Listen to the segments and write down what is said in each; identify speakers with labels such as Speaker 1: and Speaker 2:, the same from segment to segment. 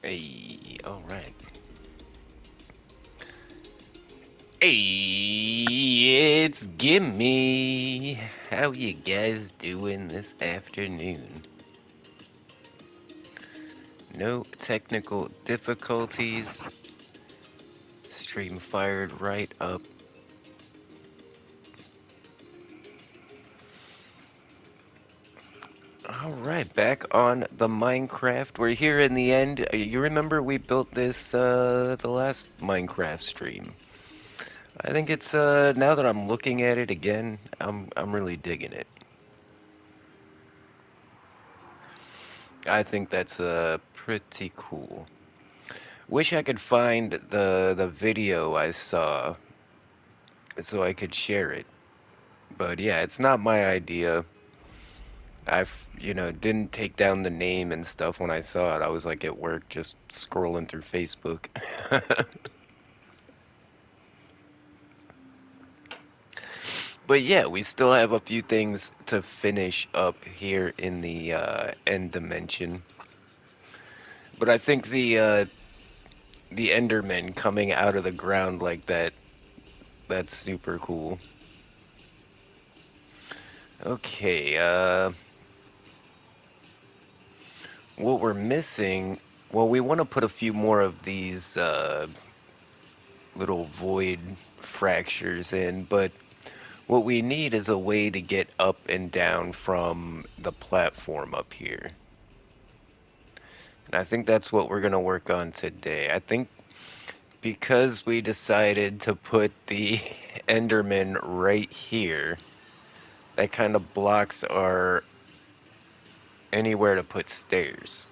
Speaker 1: Hey, all right. Hey, it's Gimme. How you guys doing this afternoon? No technical difficulties. Stream fired right up. All right, back on the Minecraft. We're here in the end. You remember we built this the last Minecraft stream. I think it's now that I'm looking at it again, I'm really digging it. I think that's pretty cool. Wish I could find the video I saw so I could share it. But yeah, it's not my idea. Didn't take down the name and stuff when I saw it. I was like at work just scrolling through Facebook. But yeah, we still have a few things to finish up here in the end dimension. But I think the Enderman coming out of the ground like that, that's super cool. Okay, what we're missing, well, we want to put a few more of these little void fractures in, but what we need is a way to get up and down from the platform up here. And I think that's what we're going to work on today. I think because we decided to put the Enderman right here, that kind of blocks our anywhere to put stairs.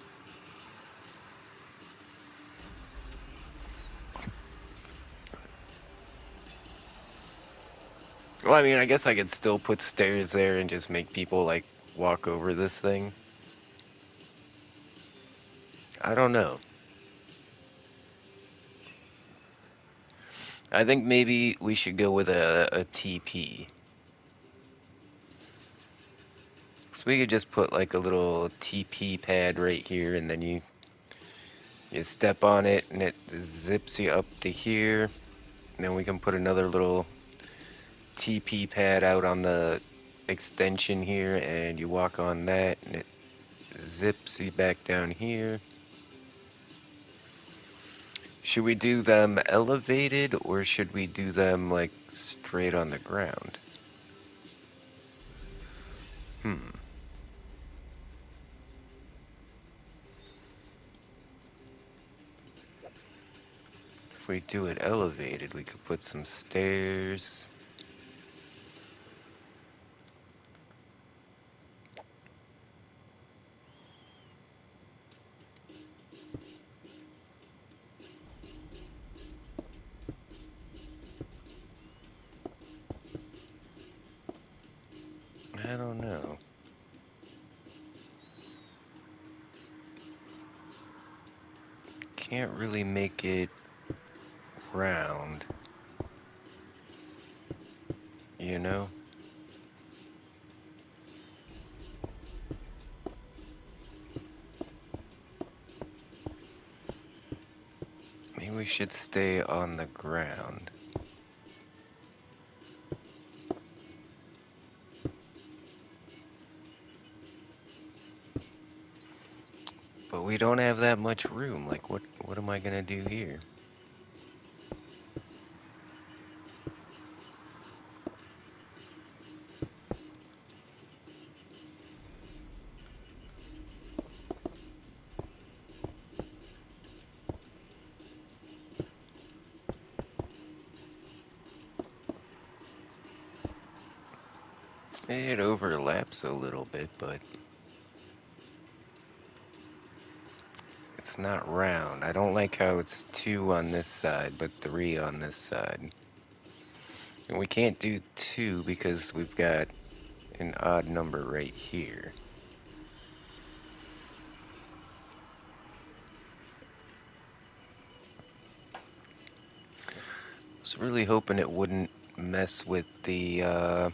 Speaker 1: Well, I mean, I guess I could still put stairs there and just make people like walk over this thing. I don't know. I think maybe we should go with a TP. So we could just put like a little TP pad right here, and then you step on it, and it zips you up to here. And then we can put another little TP pad out on the extension here, and you walk on that, and it zips you back down here. Should we do them elevated, or should we do them like straight on the ground? Hmm. If we do it elevated, we could put some stairs. I don't know. Can't really make it round, you know? Maybe we should stay on the ground. But we don't have that much room. Like, what am I gonna do here? It overlaps a little bit, but it's not round. I don't like how it's 2 on this side, but 3 on this side. And we can't do 2 because we've got an odd number right here. I was really hoping it wouldn't mess with the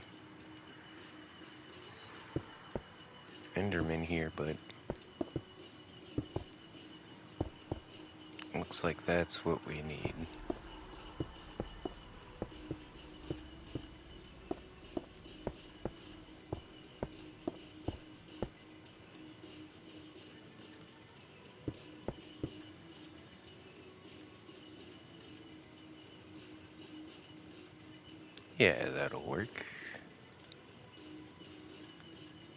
Speaker 1: Enderman here, but Looks like that's what we need. Yeah, that'll work.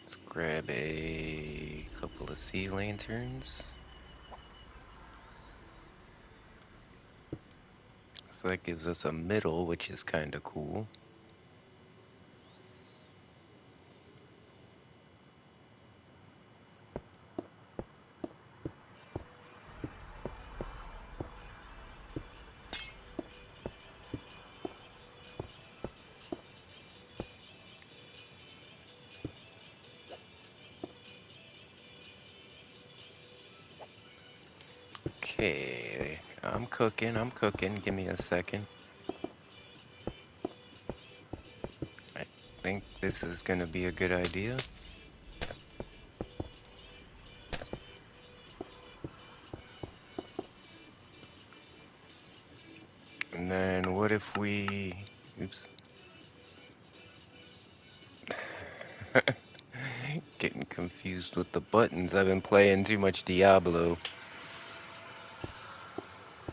Speaker 1: Let's grab a couple of sea lanterns. So that gives us a middle, which is kind of cool. Okay, I'm cooking. Give me a second. I think this is gonna be a good idea. And then what if we... Oops. Getting confused with the buttons. I've been playing too much Diablo.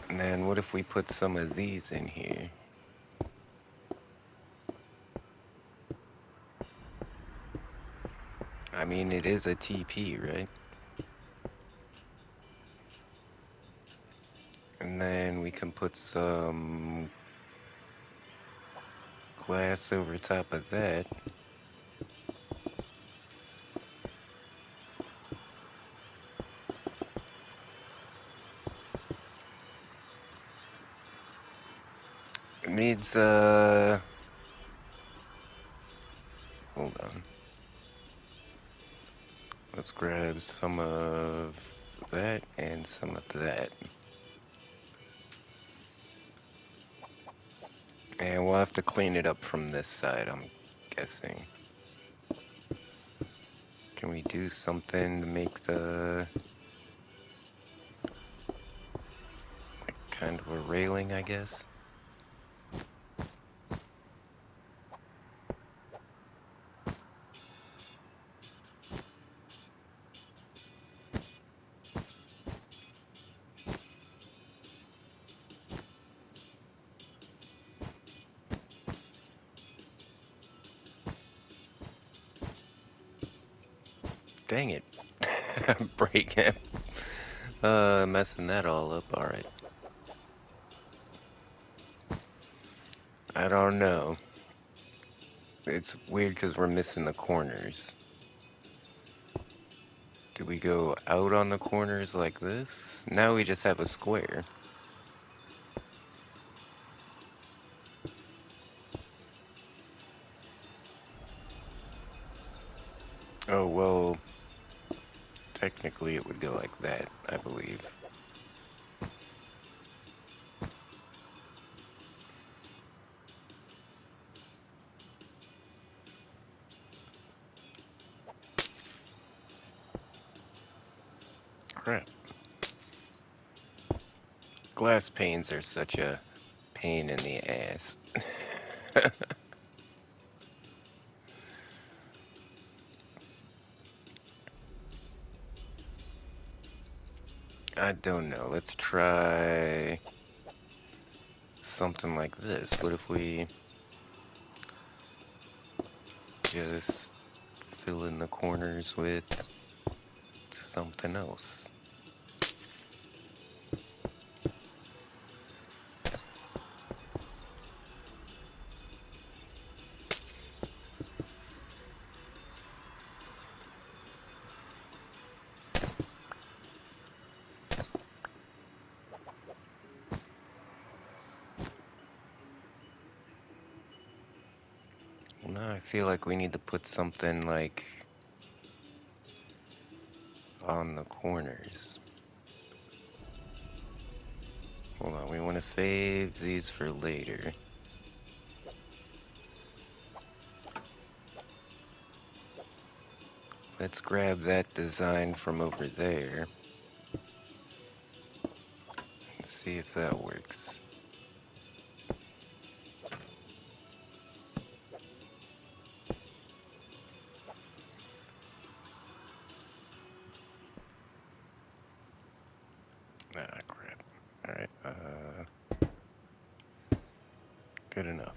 Speaker 1: And then what if we put some of these in here? I mean, it is a TP, right? And then we can put some glass over top of that. It needs, hold on. Let's grab some of that and some of that. And we'll have to clean it up from this side, I'm guessing. Can we do something to make the... like, kind of a railing, I guess? Dang it. Break it. Messing that all up, alright. I don't know. It's weird because we're missing the corners. Do we go out on the corners like this? Now we just have a square. Oh, well, technically it would go like that, I believe. Crap. Glass panes are such a pain in the ass. I don't know. Let's try something like this. What if we just fill in the corners with something else? Now I feel like we need to put something like on the corners. Hold on, we want to save these for later. Let's grab that design from over there. See if that works. Ah, crap. Alright, good enough.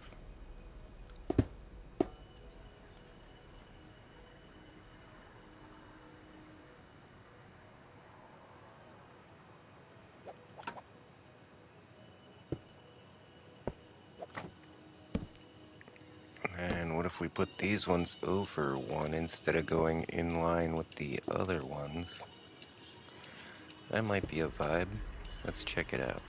Speaker 1: And what if we put these ones over one instead of going in line with the other ones? That might be a vibe. Let's check it out.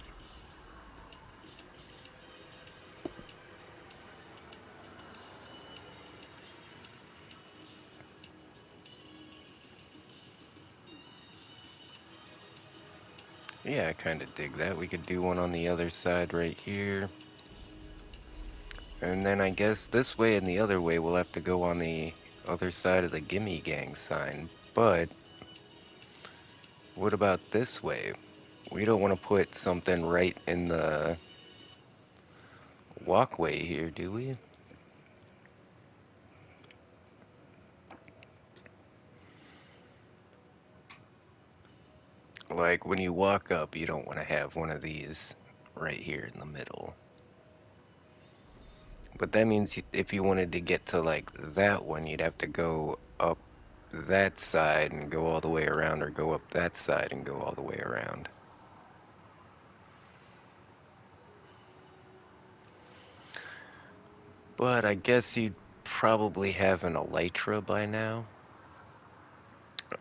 Speaker 1: Yeah, I kind of dig that. We could do one on the other side right here. And then I guess this way and the other way we'll have to go on the other side of the Gimme Gang sign. But what about this way? We don't want to put something right in the walkway here, do we? Like when you walk up, you don't want to have one of these right here in the middle. But that means if you wanted to get to like that one, you'd have to go up that side and go all the way around, or go up that side and go all the way around. But I guess you'd probably have an Elytra by now.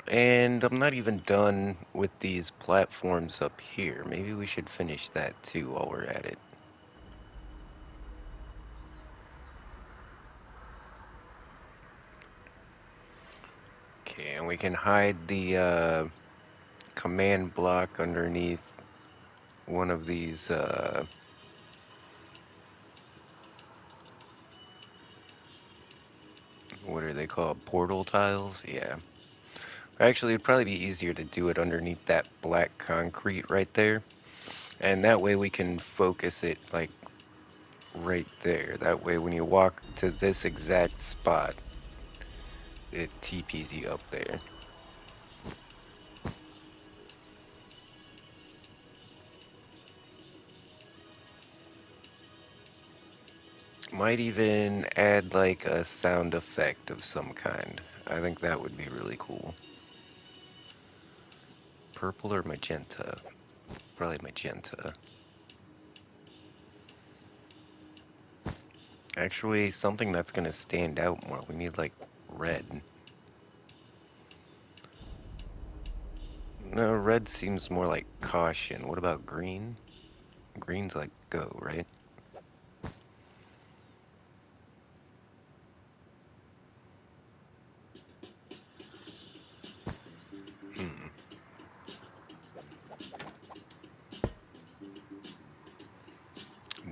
Speaker 1: And I'm not even done with these platforms up here. Maybe we should finish that too while we're at it. Okay, and we can hide the command block underneath one of these what are they called? Portal tiles? Yeah. Actually, it'd probably be easier to do it underneath that black concrete right there. And that way we can focus it like right there. That way when you walk to this exact spot, it TPs you up there. Might even add like a sound effect of some kind. I think that would be really cool. Purple or magenta? Probably magenta. Actually, something that's gonna stand out more. We need like red. No, red seems more like caution. What about green? Green's like go, right? Hmm.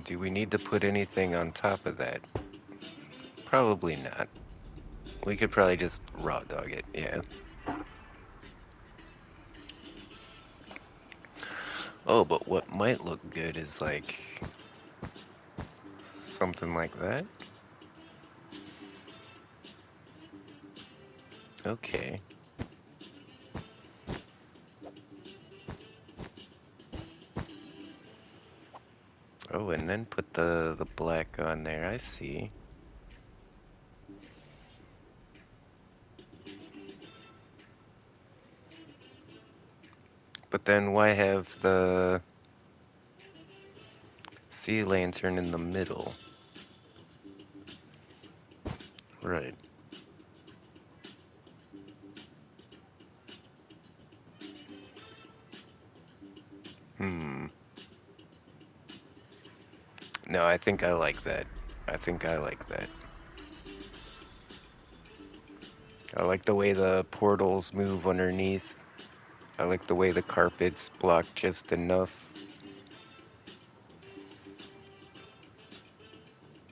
Speaker 1: Do we need to put anything on top of that? Probably not. We could probably just raw dog it, yeah. Oh, but what might look good is like something like that. Okay. Oh, and then put the black on there. I see. But then why have the sea lantern in the middle? Right. Hmm. No, I think I like that. I think I like that. I like the way the portals move underneath. I like the way the carpets block just enough.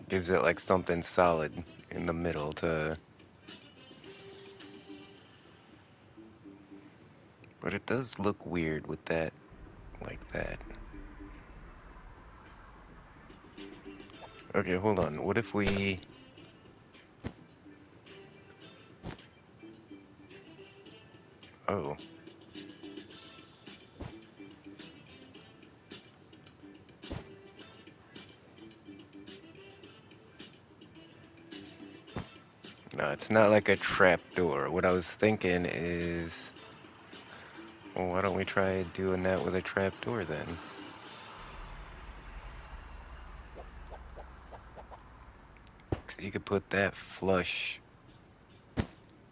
Speaker 1: Gives it like something solid in the middle to... But it does look weird with that, like that. Okay, hold on. What if we... Oh. No, it's not like a trap door. What I was thinking is... Well, why don't we try doing that with a trap door then? Because you could put that flush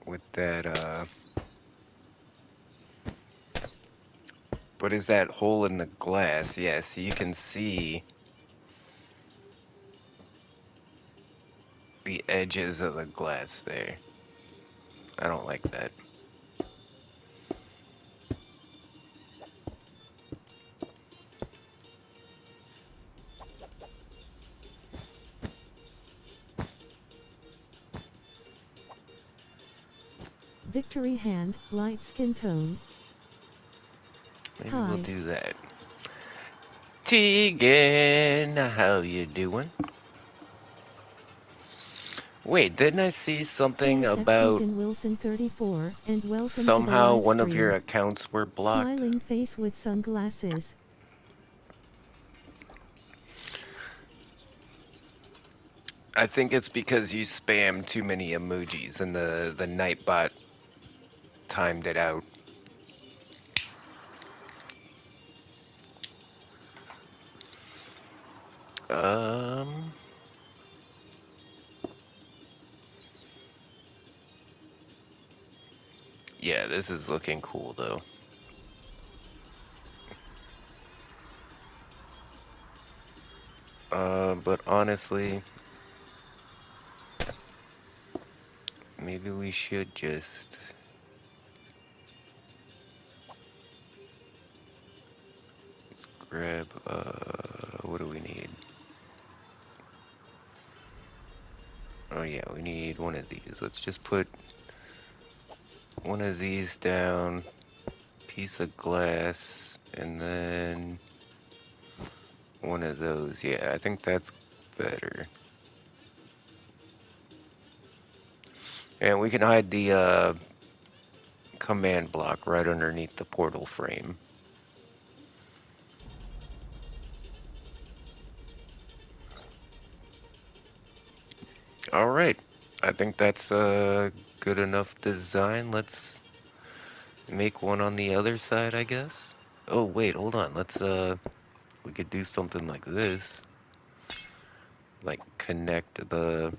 Speaker 1: with that, But is that hole in the glass? Yeah, so you can see the edges of the glass there. I don't like that.
Speaker 2: Victory hand, light skin tone.
Speaker 1: Maybe we'll
Speaker 2: Hi.
Speaker 1: do that. Tegan, how you doing? Wait, didn't I see
Speaker 2: Hey,
Speaker 1: something
Speaker 2: it's at
Speaker 1: about
Speaker 2: Tegan Wilson 34, and welcome to the
Speaker 1: somehow
Speaker 2: live
Speaker 1: one of your
Speaker 2: stream.
Speaker 1: accounts were blocked?
Speaker 2: Smiling face with sunglasses.
Speaker 1: I think it's because you spammed too many emojis and the Nightbot timed it out. Um, yeah, this is looking cool though. But honestly, maybe we should just grab, what do we need? Oh yeah, we need one of these. Let's just put one of these down, piece of glass, and then one of those. Yeah, I think that's better. And we can hide the command block right underneath the portal frame. All right, I think that's a good enough design. Let's make one on the other side, I guess. Oh wait, hold on. Let's we could do something like this. Like connect the...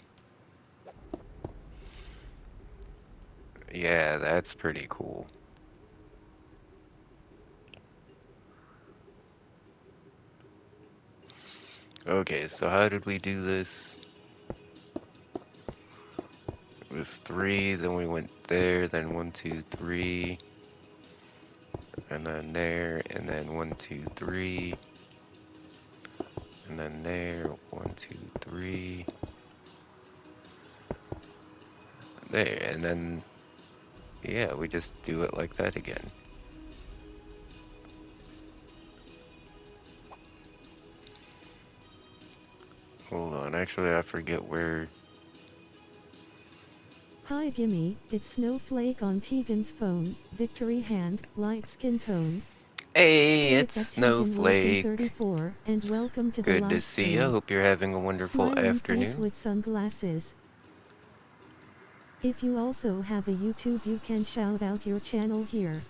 Speaker 1: Yeah, that's pretty cool. Okay, so how did we do this? It was 3, then we went there, then 1, 2, 3, and then there, and then 1, 2, 3, and then there, 1, 2, 3, there, and then, yeah, we just do it like that again. Hold on, actually I forget where...
Speaker 2: Hi Gimme, it's Snowflake on Tegan's phone. Victory hand, light skin tone.
Speaker 1: Hey,
Speaker 2: Hey,
Speaker 1: it's
Speaker 2: it's at Tegan Wilson
Speaker 1: Snowflake.
Speaker 2: 34, and welcome to the
Speaker 1: Good to
Speaker 2: live
Speaker 1: see you.
Speaker 2: stream.
Speaker 1: Hope you're having a wonderful
Speaker 2: Smiling face
Speaker 1: afternoon.
Speaker 2: with sunglasses. If you also have a YouTube, you can shout out your channel here.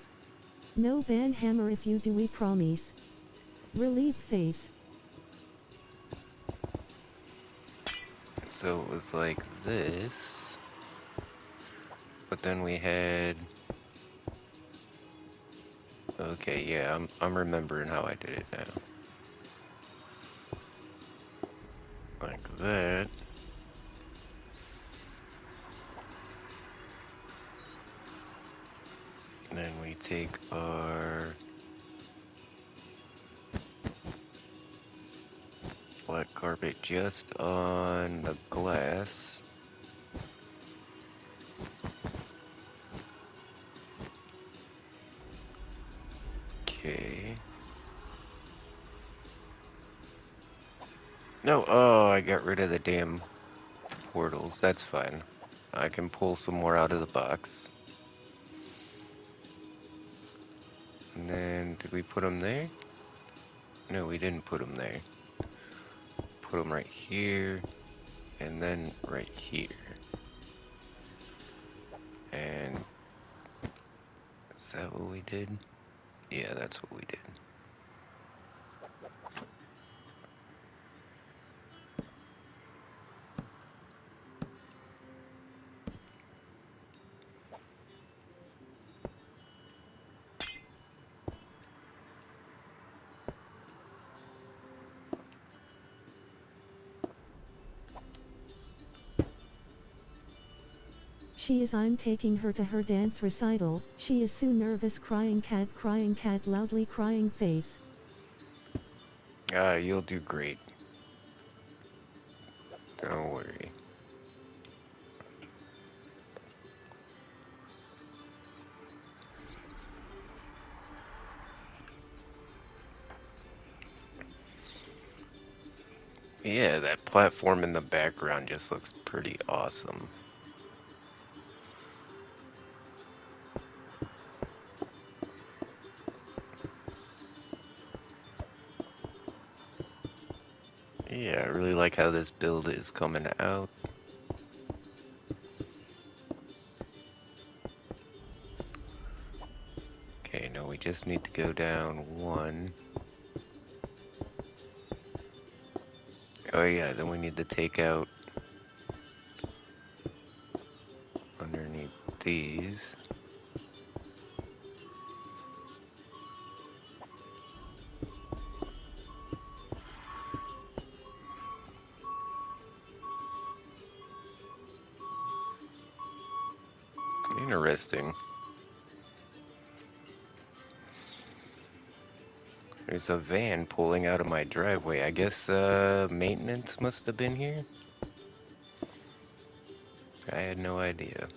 Speaker 2: No ban hammer if you do, we promise. Relieved face.
Speaker 1: So it was like this, but then we had... Okay, yeah, I'm remembering how I did it now. Like that. And then we take our black carpet just on the glass. Okay. No, oh, I got rid of the damn portals. That's fine. I can pull some more out of the box. And then, did we put them there? No, we didn't put them there. Put them right here, and then right here. And is that what we did? Yeah, that's what we did.
Speaker 2: She is I'm taking her to her dance recital. She is so nervous crying cat loudly crying face.
Speaker 1: You'll do great. Don't worry. Yeah, that platform in the background just looks pretty awesome. Yeah, I really like how this build is coming out. Okay, now we just need to go down one. Oh yeah, then we need to take out underneath these. Interesting. There's a van pulling out of my driveway. I guess maintenance must have been here. I had no idea.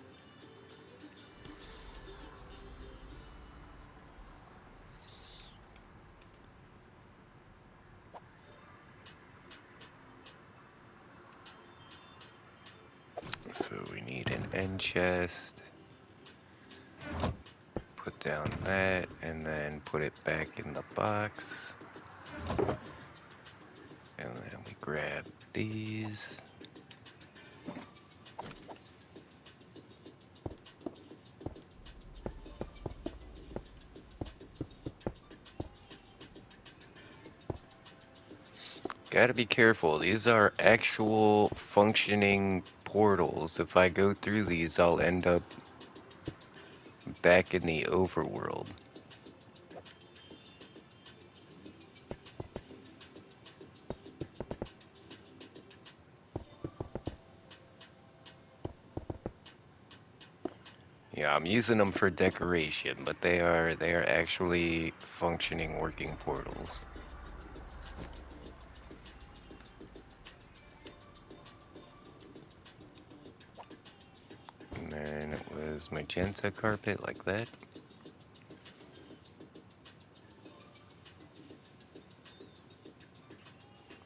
Speaker 1: So we need an end chest. Put down that and then put it back in the box. And then we grab these. Gotta be careful. These are actual functioning portals. If I go through these, I'll end up back in the overworld. Yeah, I'm using them for decoration, but they are actually functioning working portals. And then it was magenta carpet like that.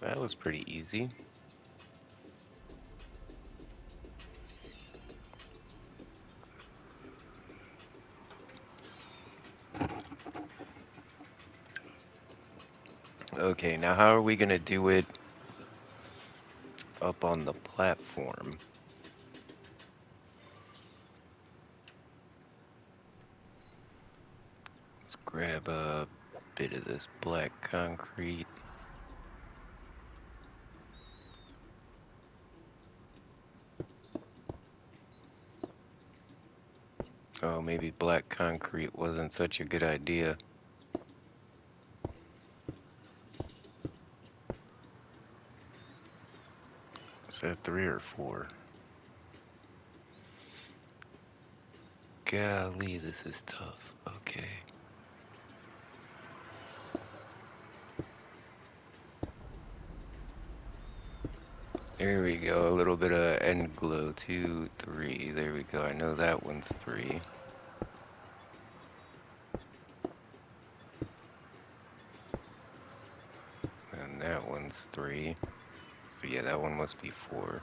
Speaker 1: That was pretty easy. Okay, now how are we gonna do it up on the platform? Let's grab a bit of this black concrete. Oh, maybe black concrete wasn't such a good idea. Is that 3 or 4? Golly, this is tough. Okay. There we go, a little bit of end glow. 2, 3. There we go. I know that one's 3. And that one's 3. So yeah, that one must be 4.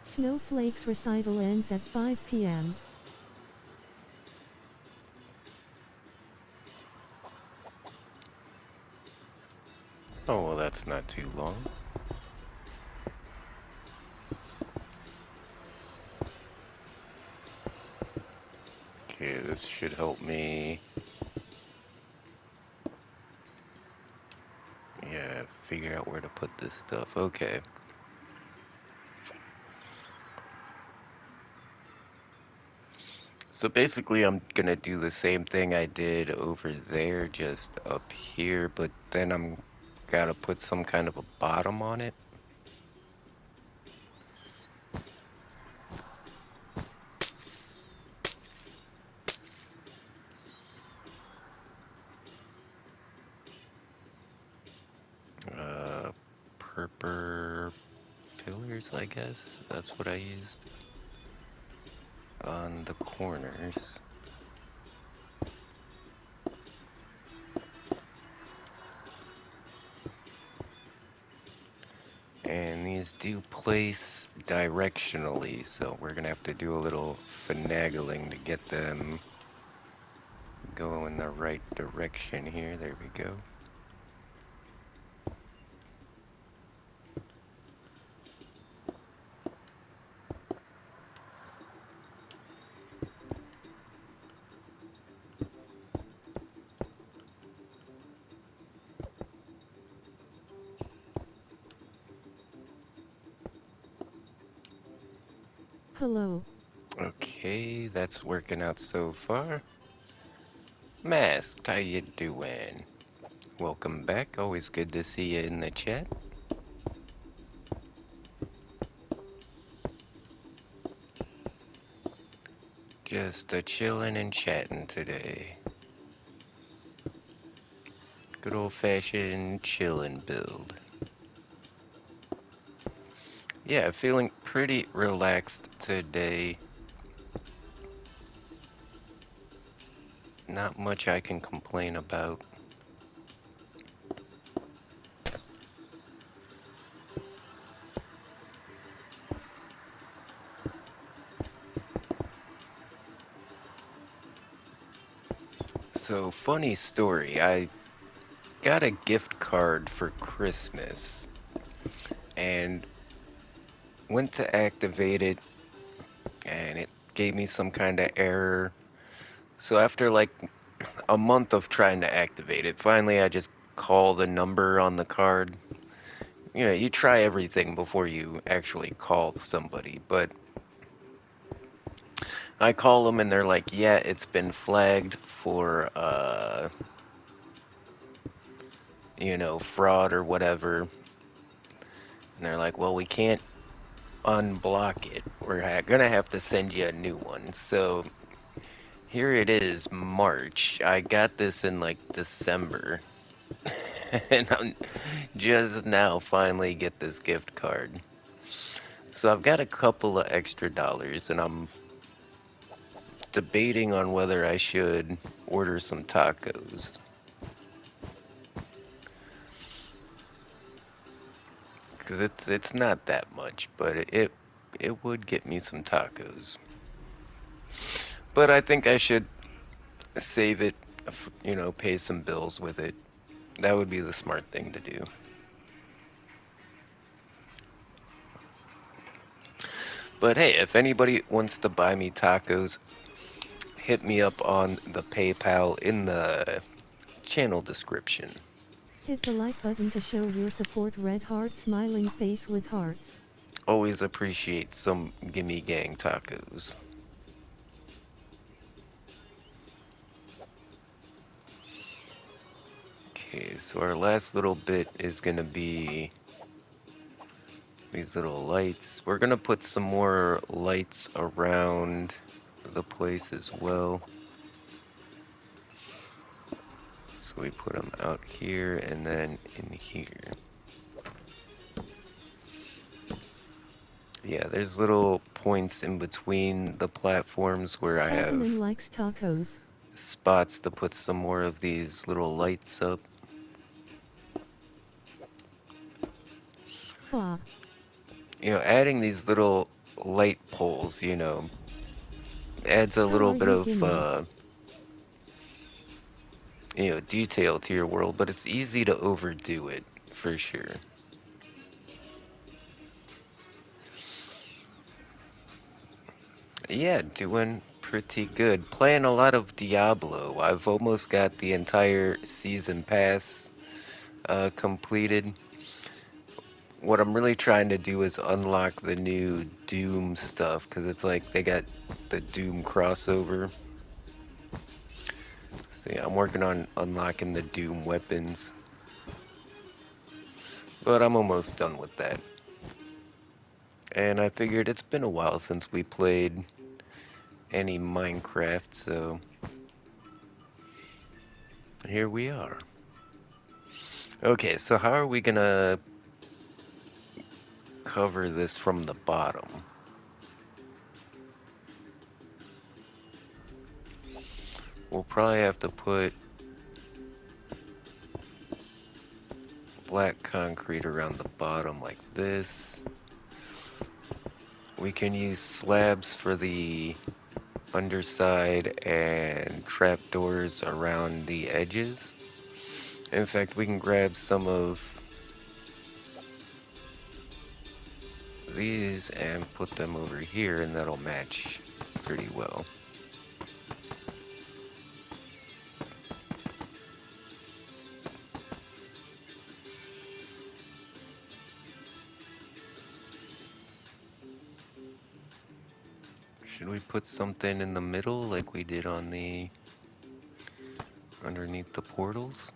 Speaker 2: Snowflake's recital ends at 5 p.m.
Speaker 1: Oh, well, that's not too long. Okay, this should help me, yeah, figure out where to put this stuff. Okay. So basically, I'm gonna do the same thing I did over there, just up here, but then I'm gotta put some kind of a bottom on it. Uh, purple pillars, I guess. That's what I used on the corners. And these do place directionally, so we're gonna have to do a little finagling to get them go in the right direction here. There we go.
Speaker 2: Hello.
Speaker 1: Okay, that's working out so far. Mask, how you doing? Welcome back. Always good to see you in the chat. Just chilling and chatting today. Good old-fashioned chillin' build. Yeah, feeling pretty relaxed today. Not much I can complain about. So, funny story. I got a gift card for Christmas and went to activate it, and it gave me some kind of error. So, after like a month of trying to activate it, finally I just call the number on the card. You know, you try everything before you actually call somebody, but I call them and they're like, yeah, it's been flagged for, fraud or whatever. And they're like, well, we can't unblock it. We're gonna have to send you a new one. So here it is, March. I got this in like December. And I'm just now finally get this gift card. So I've got a couple of extra dollars and I'm debating on whether I should order some tacos. Because it's not that much, but it would get me some tacos. But I think I should save it, pay some bills with it. That would be the smart thing to do. But hey, if anybody wants to buy me tacos, hit me up on the PayPal in the channel description.
Speaker 2: Hit the like button to show your support. Red heart smiling face with hearts.
Speaker 1: Always appreciate some Gimme Gang tacos. Okay, so our last little bit is gonna be these little lights. We're gonna put some more lights around the place as well. So we put them out here and then in here. Yeah, there's little points in between the platforms where I have
Speaker 2: Tacoman likes tacos.
Speaker 1: spots to put some more of these little lights up.
Speaker 2: Fa.
Speaker 1: adding these little light poles, adds a
Speaker 2: How
Speaker 1: little
Speaker 2: are
Speaker 1: bit
Speaker 2: you,
Speaker 1: of,
Speaker 2: Gimme?
Speaker 1: detail to your world, but it's easy to overdo it, for sure. Yeah, doing pretty good. Playing a lot of Diablo. I've almost got the entire season pass completed. What I'm really trying to do is unlock the new Doom stuff, because it's like they got the Doom crossover. So yeah, I'm working on unlocking the Doom weapons. But I'm almost done with that. And I figured it's been a while since we played any Minecraft, so here we are. Okay, so how are we gonna cover this from the bottom? We'll probably have to put black concrete around the bottom like this. We can use slabs for the underside and trapdoors around the edges. In fact, we can grab some of these and put them over here, and that'll match pretty well. Should we put something in the middle like we did on the underneath the portals?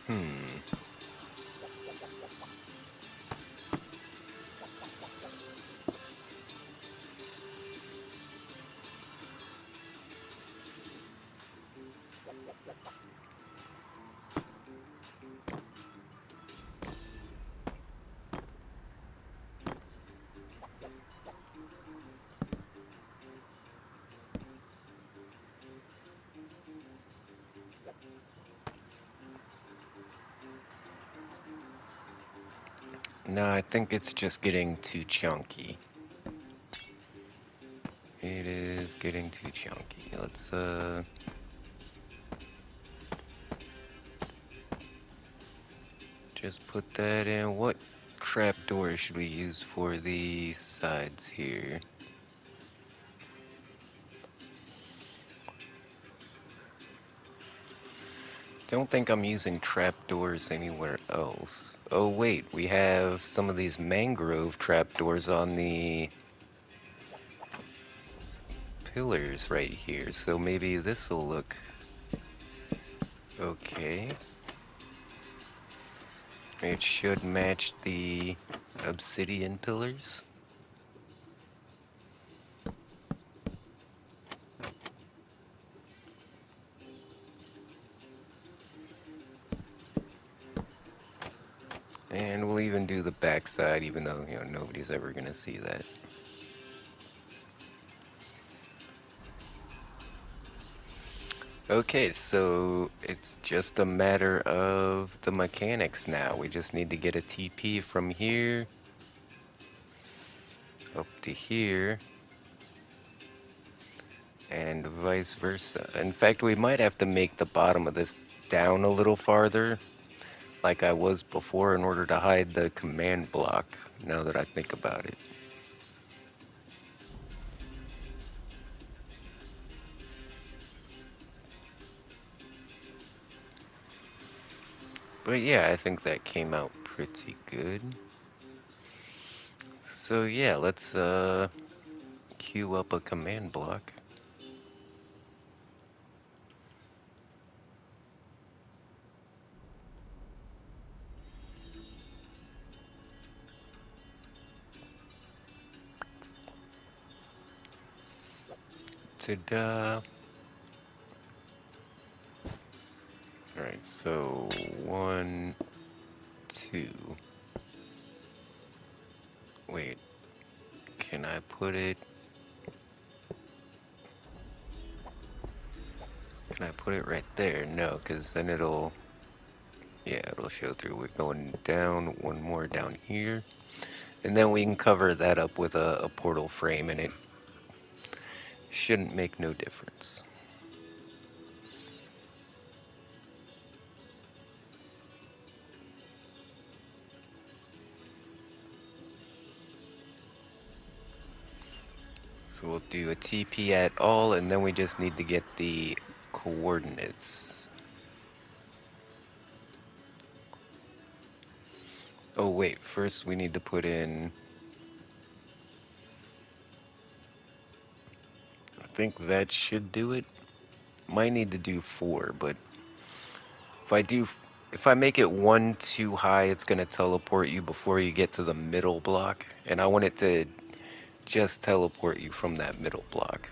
Speaker 1: Hmm. No, I think it's just getting too chunky. It is getting too chunky. Let's just put that in. What trapdoor should we use for the sides here? Don't think I'm using trapdoors anywhere else. Oh wait, we have some of these mangrove trapdoors on the pillars right here, so maybe this will look okay. It should match the obsidian pillars. And we'll even do the backside, even though, nobody's ever gonna see that. Okay, so it's just a matter of the mechanics now. We just need to get a TP from here up to here, and vice versa. In fact, we might have to make the bottom of this down a little farther, like I was before, in order to hide the command block, now that I think about it. But yeah, I think that came out pretty good. So yeah, let's queue up a command block. Ta-da. Alright, so 1, 2. Wait, can I put it? Can I put it right there? No, because then it'll, yeah, it'll show through. We're going down, one more down here. And then we can cover that up with a portal frame, and it shouldn't make no difference. So we'll do a TP at all, and then we just need to get the coordinates. Oh wait, first we need to put in, I think that should do it. Might need to do 4, but if I make it 1 too high, it's gonna teleport you before you get to the middle block, and I want it to just teleport you from that middle block.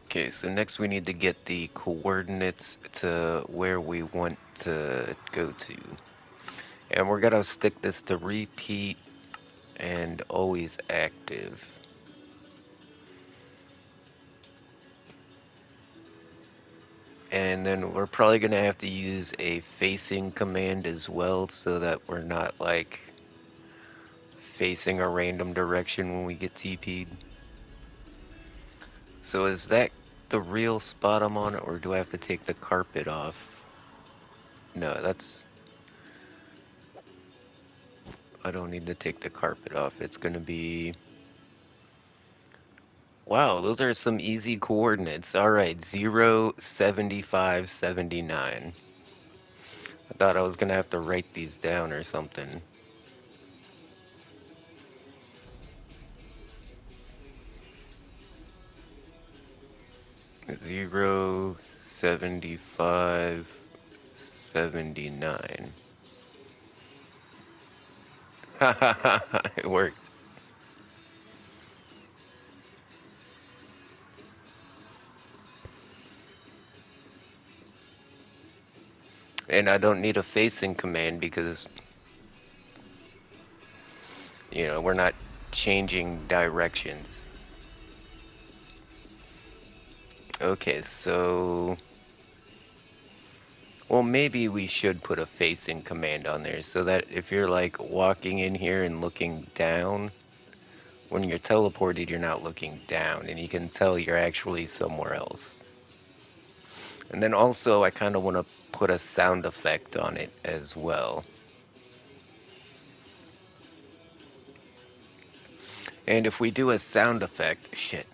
Speaker 1: Okay, so next we need to get the coordinates to where we want to go to. And we're gonna stick this to repeat and always active. And then we're probably gonna have to use a facing command as well so that we're not like facing a random direction when we get TP'd. So is that the real spot I'm on, or do I have to take the carpet off? No, I don't need to take the carpet off. It's gonna be, wow, those are some easy coordinates. Alright, 0, 75, 79. I thought I was gonna have to write these down or something. 0, 75, 79. Ha ha ha, it worked. And I don't need a facing command because, we're not changing directions. Okay, so, well, maybe we should put a facing command on there so that if you're like walking in here and looking down, when you're teleported, you're not looking down and you can tell you're actually somewhere else. And then also, I kind of want to put a sound effect on it as well. And if we do a sound effect, shit,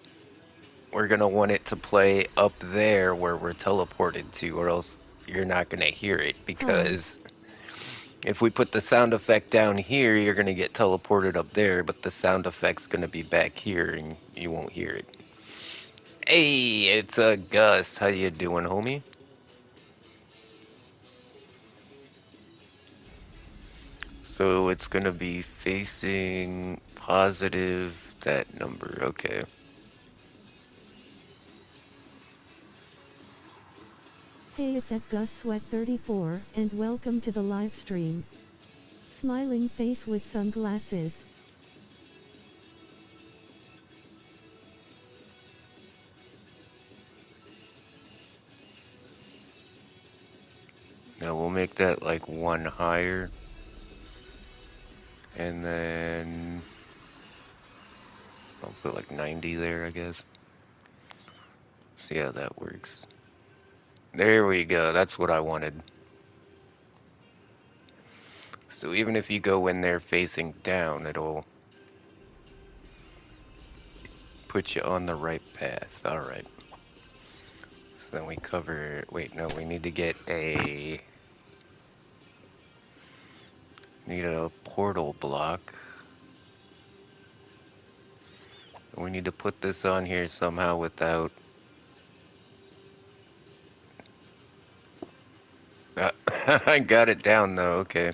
Speaker 1: we're going to want it to play up there where we're teleported to, or else you're not going to hear it, because if we put the sound effect down here, you're going to get teleported up there, but the sound effect's going to be back here and you won't hear it. Hey, it's Gus. How you doing, homie? So it's going to be facing positive that number. Okay.
Speaker 2: Hey, it's at Gus Sweat 34, and welcome to the live stream. Smiling face with sunglasses.
Speaker 1: Now we'll make that like 1 higher. And then I'll put like 90 there, I guess. See how that works. There we go. That's what I wanted. So even if you go in there facing down, it'll put you on the right path. Alright. So then we cover... Wait, no, we need to get a... Need a portal block. We need to put this on here somehow without... I got it down though, okay.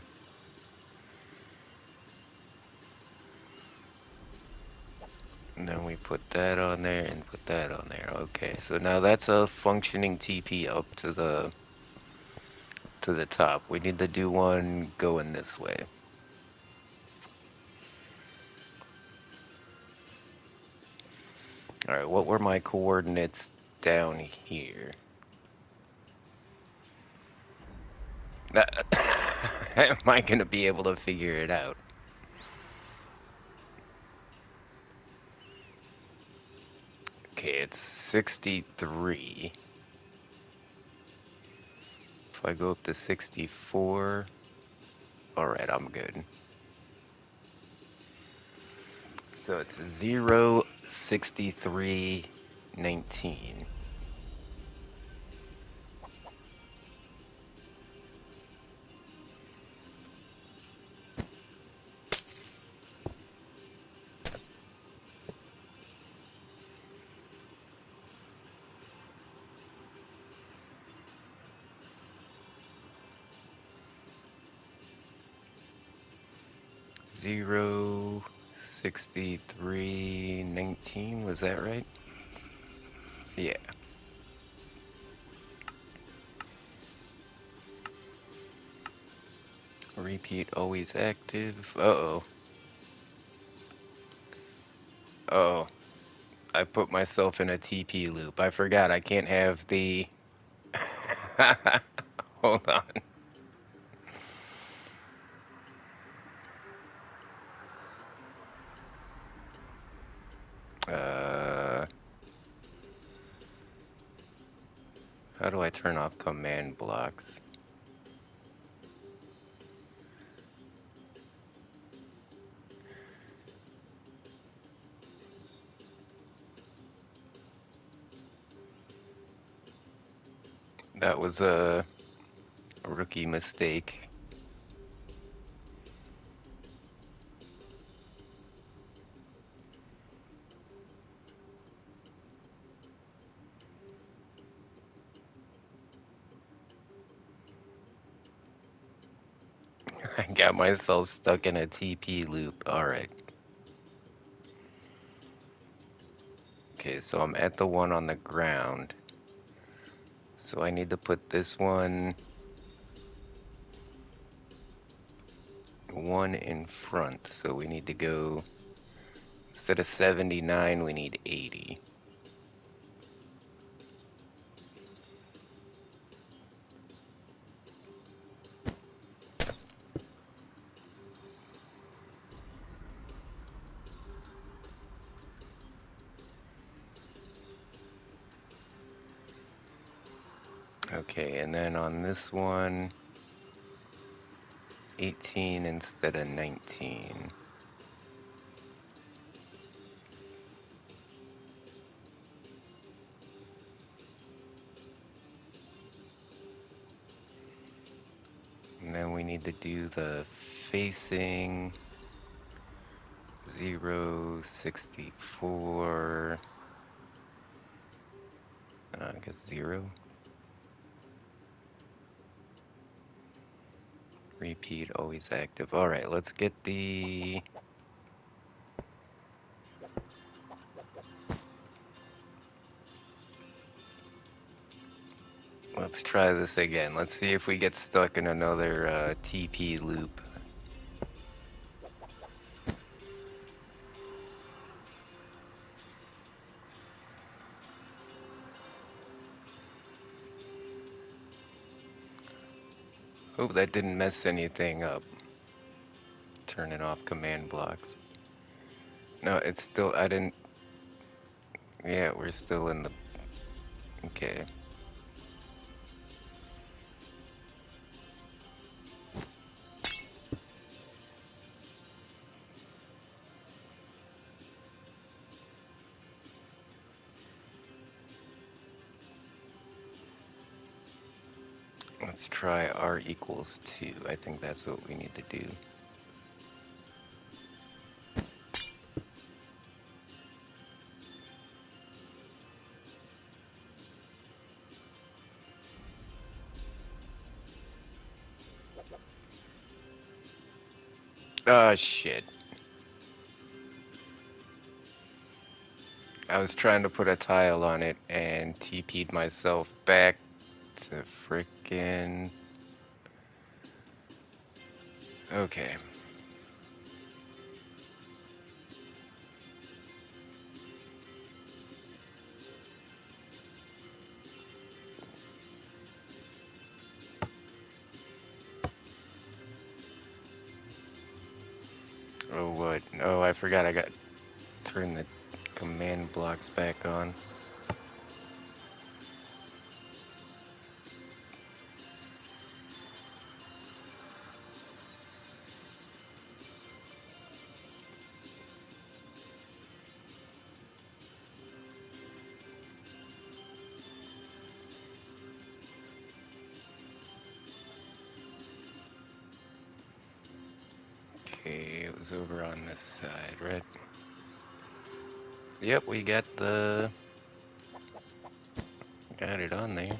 Speaker 1: put that on there and put that on there. Okay, so now that's a functioning TP up to the top. We need to do one going this way. Alright, what were my coordinates down here? Am I gonna be able to figure it out? Okay, it's 63. If I go up to 64, alright, I'm good. So it's 0, 63, 19. Zero, 63, 19, was that right? Yeah. Repeat always active. Uh-oh. Oh, I put myself in a TP loop. I forgot I can't have the... Hold on. Uh, how do I turn off command blocks? That was a rookie mistake. I got myself stuck in a TP loop. Alright. Okay, so I'm at the one on the ground. So I need to put this one in front. So we need to go, instead of 79, we need 80. Okay, and then on this one, 18 instead of 19. And then we need to do the facing 0, 64, I guess 0. Repeat always active. Alright, let's get the... Let's try this again. Let's see if we get stuck in another TP loop. Hope that didn't mess anything up. Turning off command blocks. No, it's still, I didn't, yeah, we're still in the, okay. Let's try R equals 2. I think that's what we need to do. Ah, shit. I was trying to put a tile on it and TP'd myself back to frickin'... Okay. Oh, what? Oh, I forgot I got... Turn the command blocks back on. Okay, it was over on this side, right? Yep, we got the... Got it on there.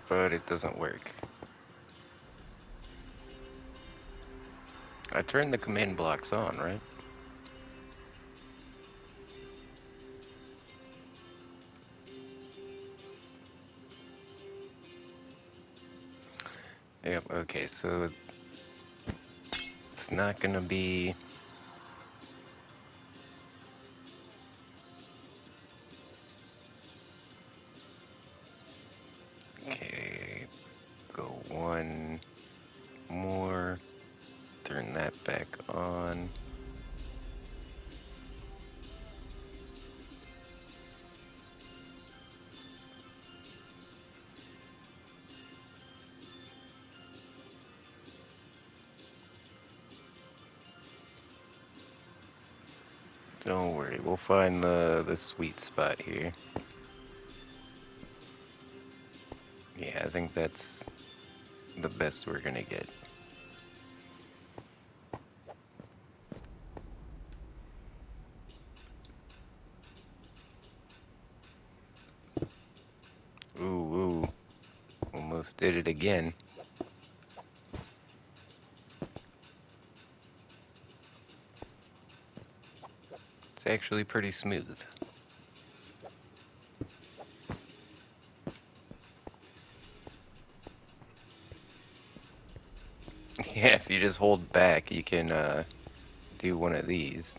Speaker 1: But it doesn't work. I turned the command blocks on, right? Yep, okay, so it's not gonna be... Okay, go one more, turn that back on. Don't worry, we'll find the sweet spot here. Yeah, I think that's the best we're gonna get. Ooh, ooh, almost did it again. It's actually pretty smooth. Yeah, if you just hold back, you can do one of these.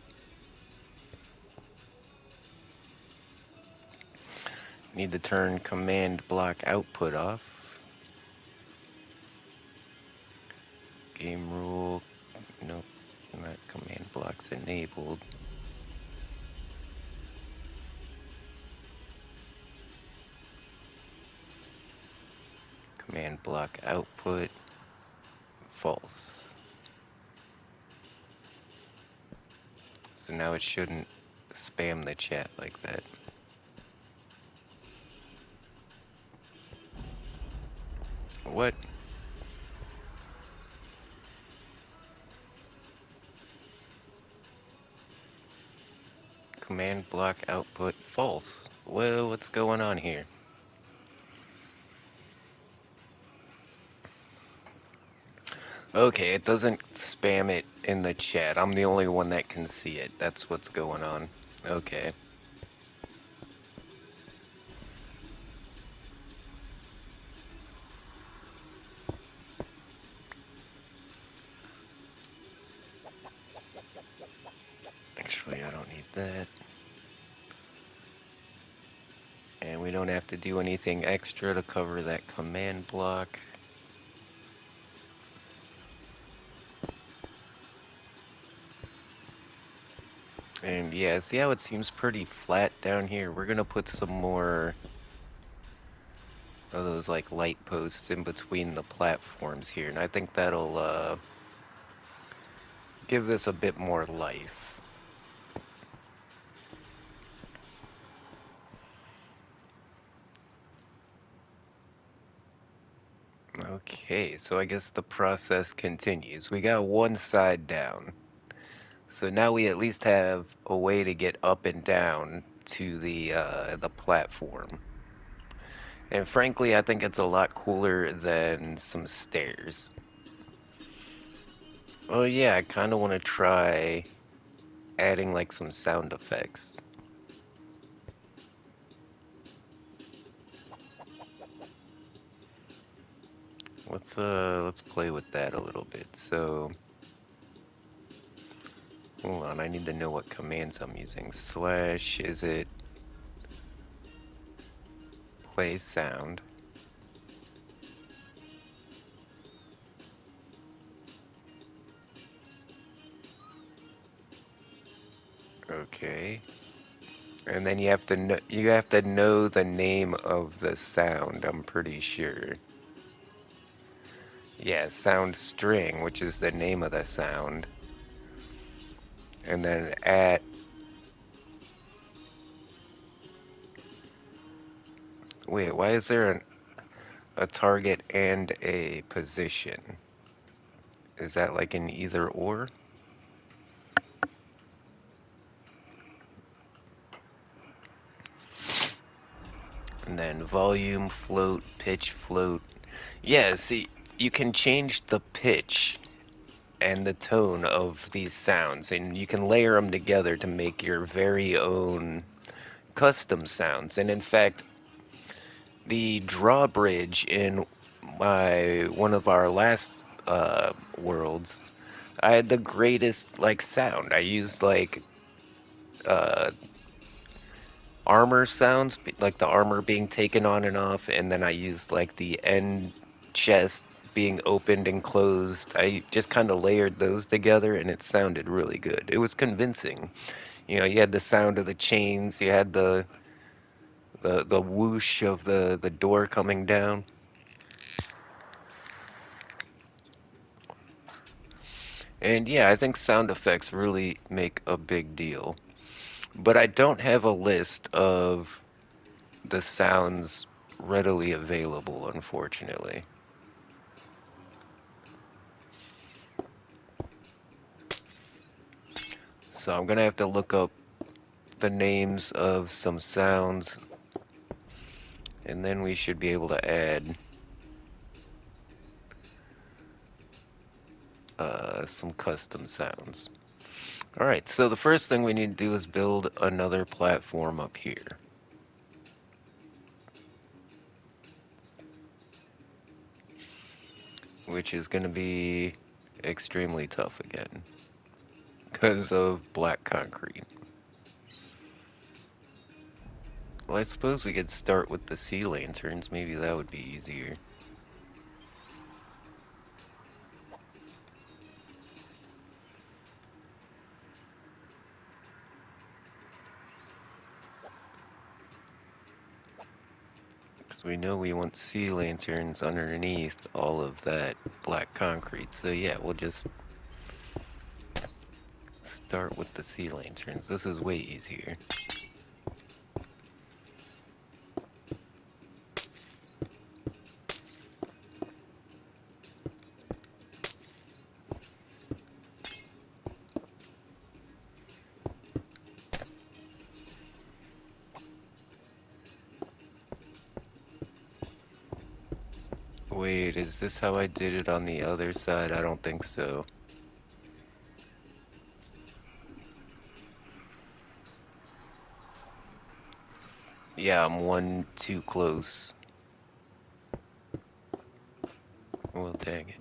Speaker 1: Need to turn command block output off. Game rule, nope, not command blocks enabled. Command block output, false. So now it shouldn't spam the chat like that. What? Command block output false. Well, what's going on here? Okay, it doesn't spam it in the chat. I'm the only one that can see it. That's what's going on. Okay. Actually, I don't need that. And we don't have to do anything extra to cover that command block. And yeah, see how it seems pretty flat down here? We're gonna put some more of those like light posts in between the platforms here, and I think that'll give this a bit more life. Okay, so I guess the process continues. We got one side down. So now we at least have a way to get up and down to the platform. And frankly, I think it's a lot cooler than some stairs. Oh yeah, I kind of want to try adding like some sound effects. Let's play with that a little bit. So hold on, I need to know what commands I'm using. Slash, is it play sound? Okay. And then you have to know the name of the sound, I'm pretty sure. Yeah, sound string, which is the name of the sound. And then at wait, why is there a target and a position? Is that like an either or? And then volume, float, pitch, float. Yeah, see, you can change the pitch and the tone of these sounds, and you can layer them together to make your very own custom sounds. And in fact, the drawbridge in one of our last worlds, I had the greatest like sound. I used like uh, armor sounds, like the armor being taken on and off, and then I used like the end chest being opened and closed. I just kind of layered those together, and it sounded really good. It was convincing. You know, you had the sound of the chains, you had the whoosh of the door coming down. And yeah, I think sound effects really make a big deal. But I don't have a list of the sounds readily available, unfortunately. So I'm gonna have to look up the names of some sounds, and then we should be able to add some custom sounds. Alright, so the first thing we need to do is build another platform up here, which is going to be extremely tough again because of black concrete. Well, I suppose we could start with the sea lanterns. Maybe that would be easier. Because we know we want sea lanterns underneath all of that black concrete. So yeah, we'll just start with the sea lanterns. This is way easier. Wait, is this how I did it on the other side? I don't think so. Yeah, I'm one too close. Well, dang it.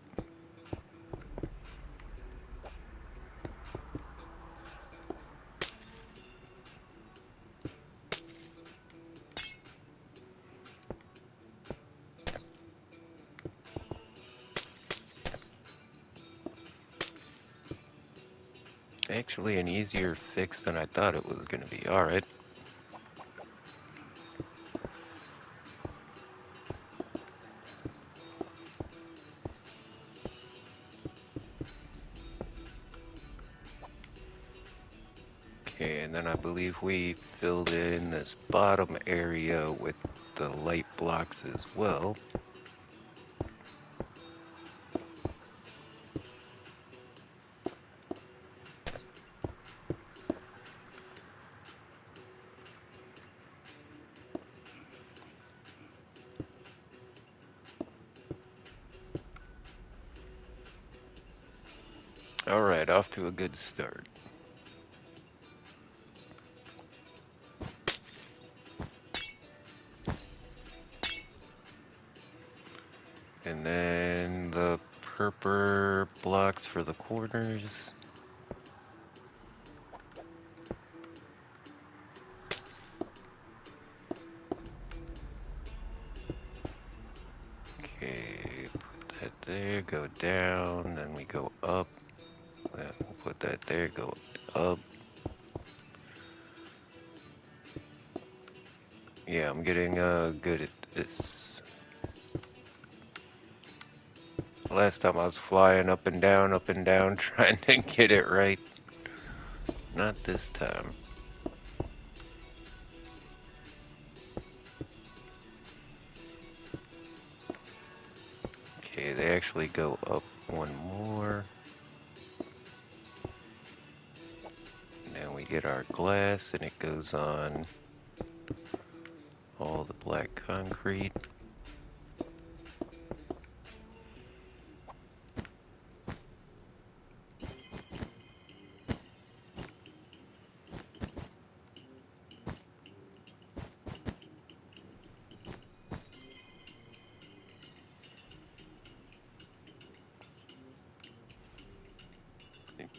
Speaker 1: Actually, an easier fix than I thought it was gonna be. Alright. Okay, and then I believe we filled in this bottom area with the light blocks as well. Alright, off to a good start. And then the purple blocks for the corners. Okay, put that there, go down, then we go up. Then we'll put that there, go up. Yeah, I'm getting good at this. Last time I was flying up and down, trying to get it right. Not this time. Okay, they actually go up one more. And then we get our glass, and it goes on all the black concrete.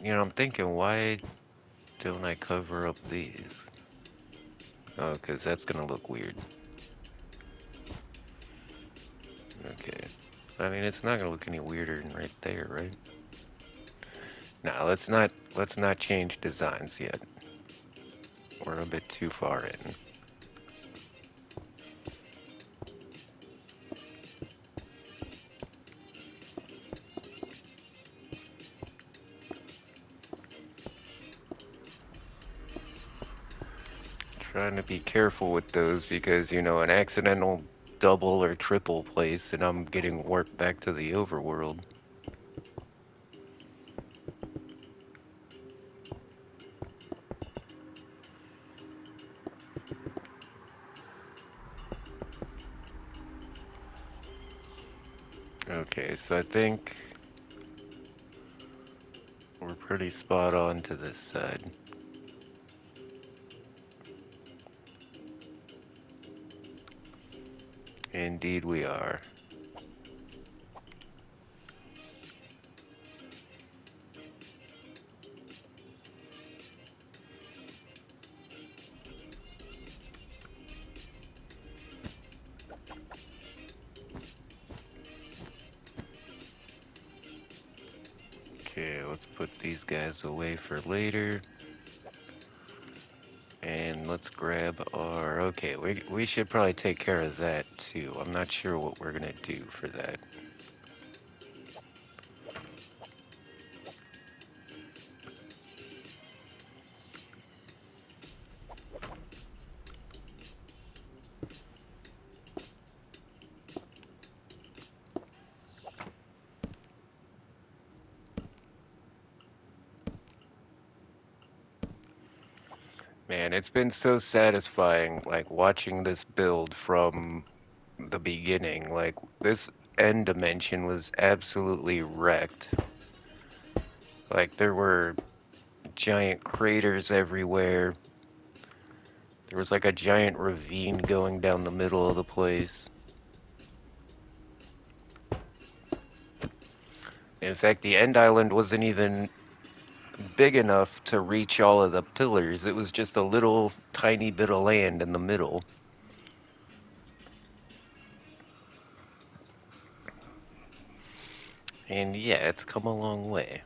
Speaker 1: You know, I'm thinking, why don't I cover up these? Oh, because that's gonna look weird. Okay. I mean, it's not gonna look any weirder than right there, right? Now, let's not change designs yet. We're a bit too far in. Trying to be careful with those because, you know, an accidental double or triple place and I'm getting warped back to the overworld. Okay, so I think we're pretty spot on to this side. Indeed we are. Okay, let's put these guys away for later. And let's grab our... Okay, we should probably take care of that too. I'm not sure what we're gonna do for that. Man, it's been so satisfying, like, watching this build from the beginning. Like, this end dimension was absolutely wrecked. Like, there were giant craters everywhere. There was like a giant ravine going down the middle of the place. In fact, the end island wasn't even big enough to reach all of the pillars. It was just a little tiny bit of land in the middle. And yeah, it's come a long way.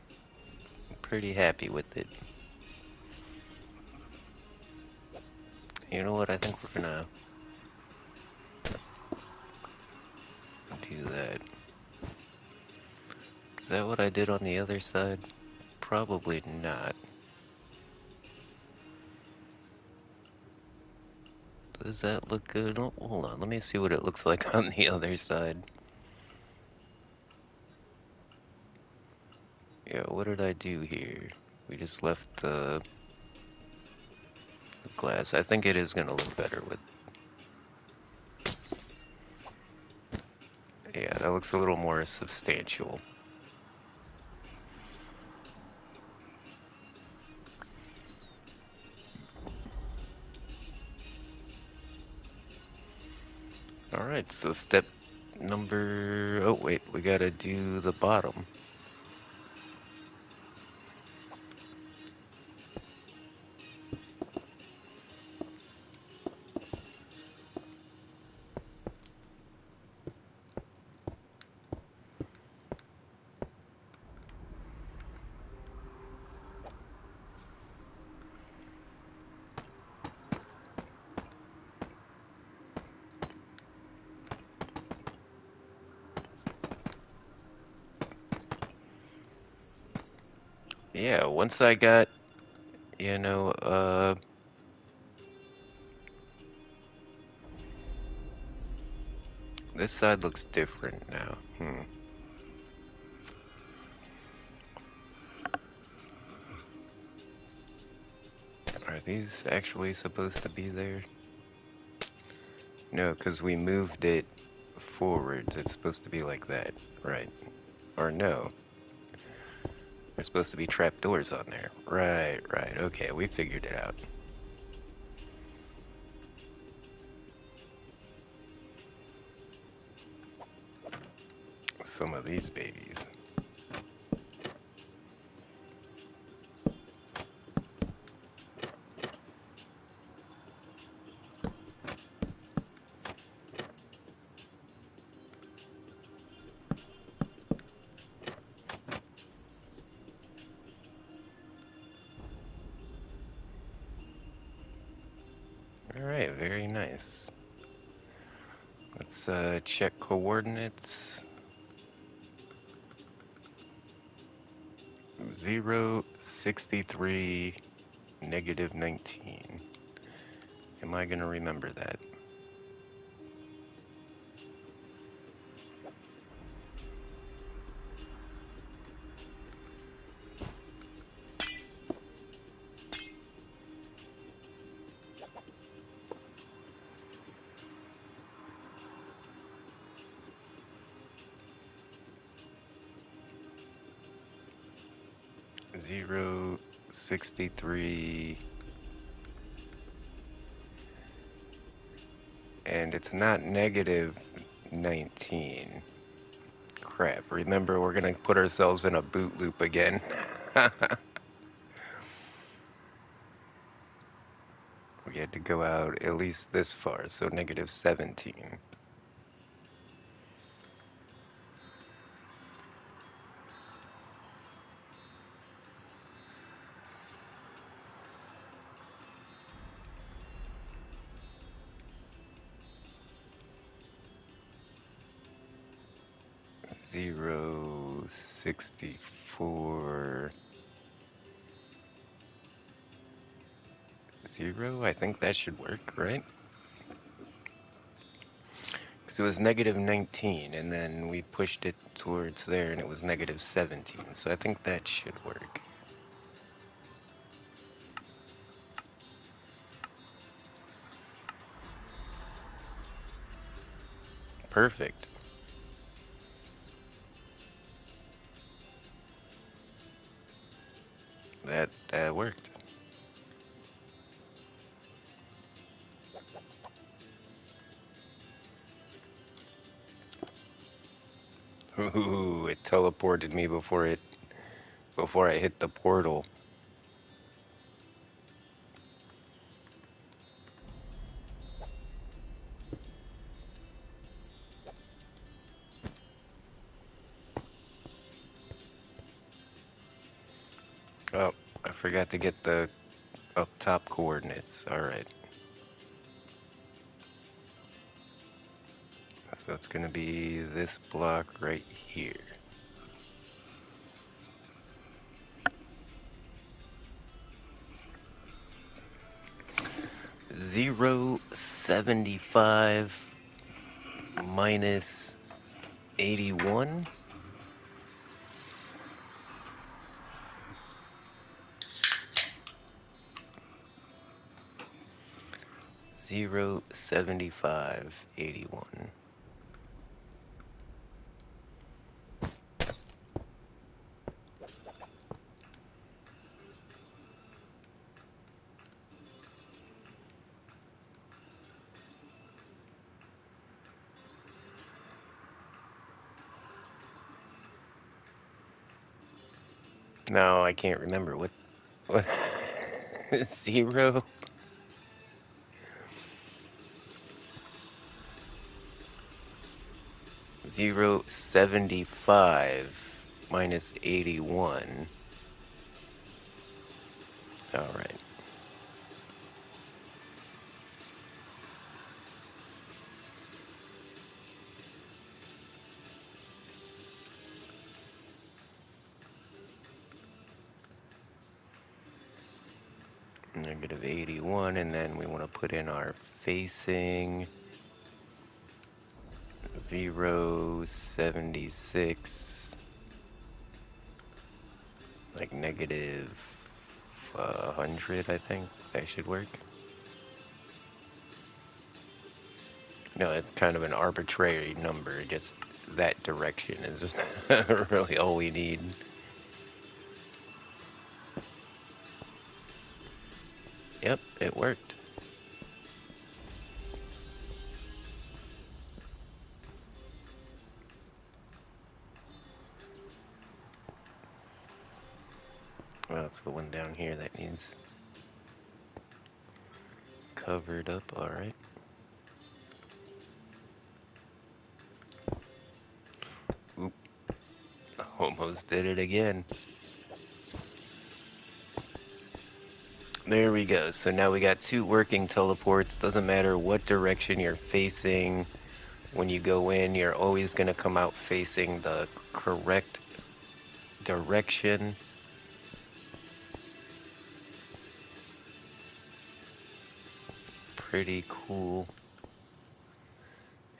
Speaker 1: I'm pretty happy with it. You know what? I think we're gonna do that. Is that what I did on the other side? Probably not. Does that look good? Oh, hold on, let me see what it looks like on the other side. Yeah, what did I do here? We just left the glass. I think it is gonna look better with... Yeah, that looks a little more substantial. Alright, so step number... Oh, wait, we gotta do the bottom. Yeah, once I got, you know, this side looks different now. Are these actually supposed to be there? No, because we moved it forwards. It's supposed to be like that, right? Or no. There's supposed to be trapdoors on there. Right, right. Okay, we figured it out. Some of these babies. Alright, very nice. Let's check coordinates. 0, 63, negative 19. Am I gonna remember that? Zero, 63, and it's not negative 19. Crap, remember we're gonna put ourselves in a boot loop again. We had to go out at least this far, so negative 17. Zero, 64, 0. I think that should work, right? So it was negative 19, and then we pushed it towards there, and it was negative 17. So I think that should work. Perfect. That worked. Ooh, it teleported me before I hit the portal. Oh, I forgot to get the up top coordinates. Alright. So it's gonna be this block right here. 0, 75 minus 81. Zero 75 81. No, I can't remember what 0 075 minus 81. All right. Negative 81, and then we want to put in our facing 076, like negative 100, I think. That should work. No, it's kind of an arbitrary number, just that direction is just really all we need. Yep, it worked. Well, it's the one down here that needs covered up, alright. Oop, almost did it again. There we go. So now we got 2 working teleports. Doesn't matter what direction you're facing. When you go in, you're always going to come out facing the correct direction. Pretty cool.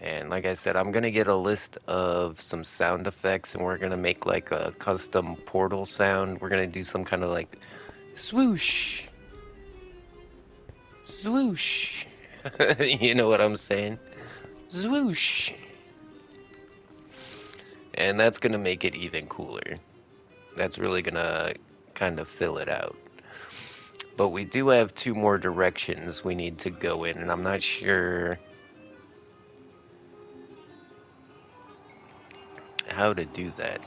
Speaker 1: And like I said, I'm going to get a list of some sound effects, and we're going to make like a custom portal sound. We're going to do some kind of like swoosh. Swoosh. You know what I'm saying? Swoosh. And that's going to make it even cooler. That's really going to kind of fill it out. But we do have 2 more directions we need to go in, and I'm not sure how to do that.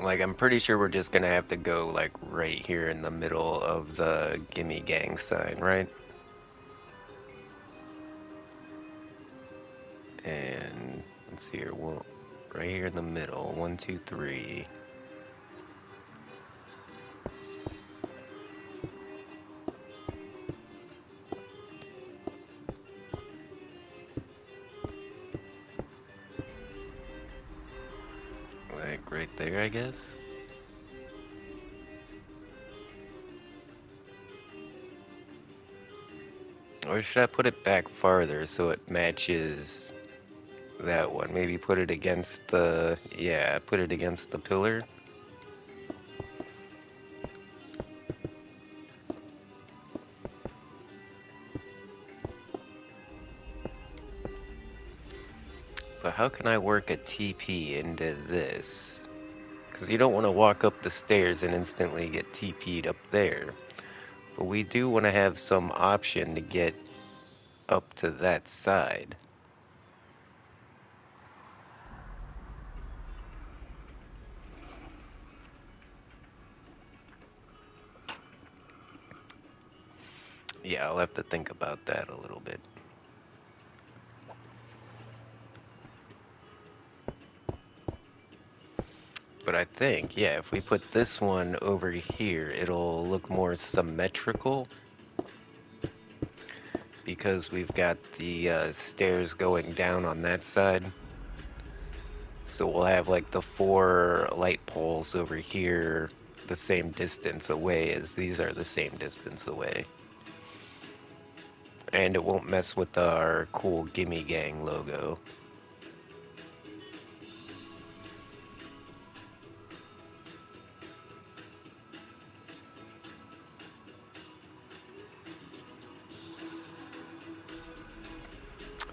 Speaker 1: Like, I'm pretty sure we're just gonna have to go, like, right here in the middle of the Gimme Gang sign, right? And let's see here, well, right here in the middle, 1, 2, 3. Like, right there, I guess? Or should I put it back farther so it matches that one? Maybe put it against the, yeah, put it against the pillar. But how can I work a TP into this? Because you don't want to walk up the stairs and instantly get TP'd up there. But we do want to have some option to get up to that side. Yeah, I'll have to think about that a little bit. But I think, yeah, if we put this one over here, it'll look more symmetrical. Because we've got the stairs going down on that side. So we'll have like the 4 light poles over here the same distance away as these are the same distance away. And it won't mess with our cool Gimme Gang logo.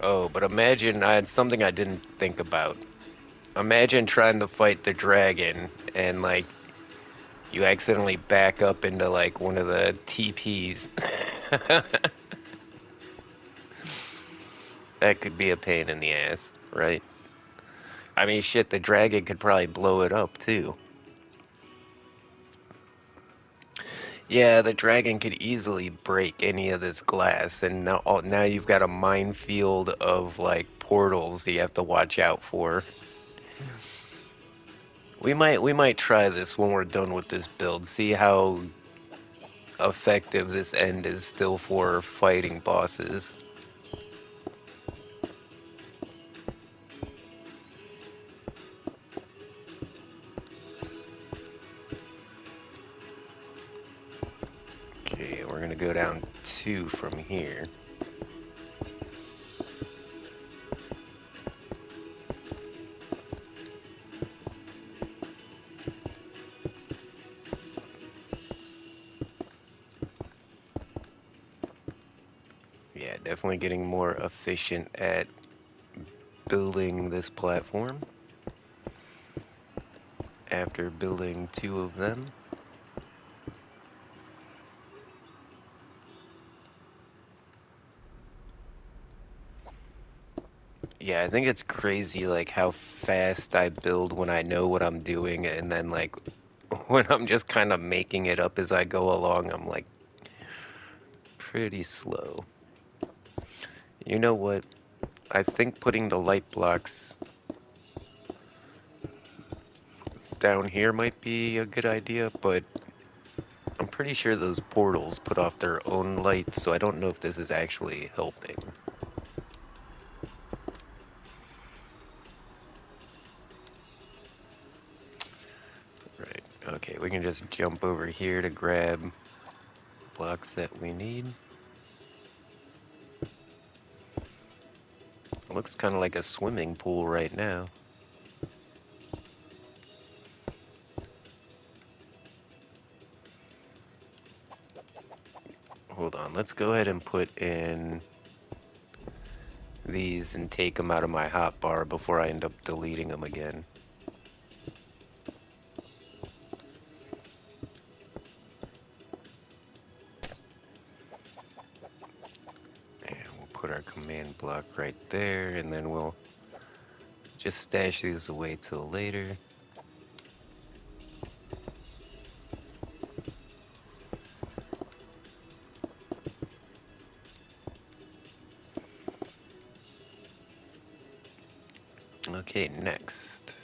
Speaker 1: Oh, but imagine, I had something I didn't think about. Imagine trying to fight the dragon and like you accidentally back up into like one of the TPs. That could be a pain in the ass, right? I mean, shit, the dragon could probably blow it up too. Yeah, the dragon could easily break any of this glass, and now you've got a minefield of like portals that you have to watch out for. We might try this when we're done with this build. See how effective this end is still for fighting bosses. Okay, we're gonna go down 2 from here. Yeah, definitely getting more efficient at building this platform after building 2 of them. Yeah, I think it's crazy like how fast I build when I know what I'm doing, and then like when I'm just kind of making it up as I go along, I'm like pretty slow. You know what? I think putting the light blocks down here might be a good idea, but I'm pretty sure those portals put off their own light, so I don't know if this is actually helping. Right, okay, we can just jump over here to grab blocks that we need. Looks kind of like a swimming pool right now. Hold on, let's go ahead and put in these and take them out of my hotbar before I end up deleting them again. And we'll put our command block right there, and then we'll just stash these away till later. Okay, next.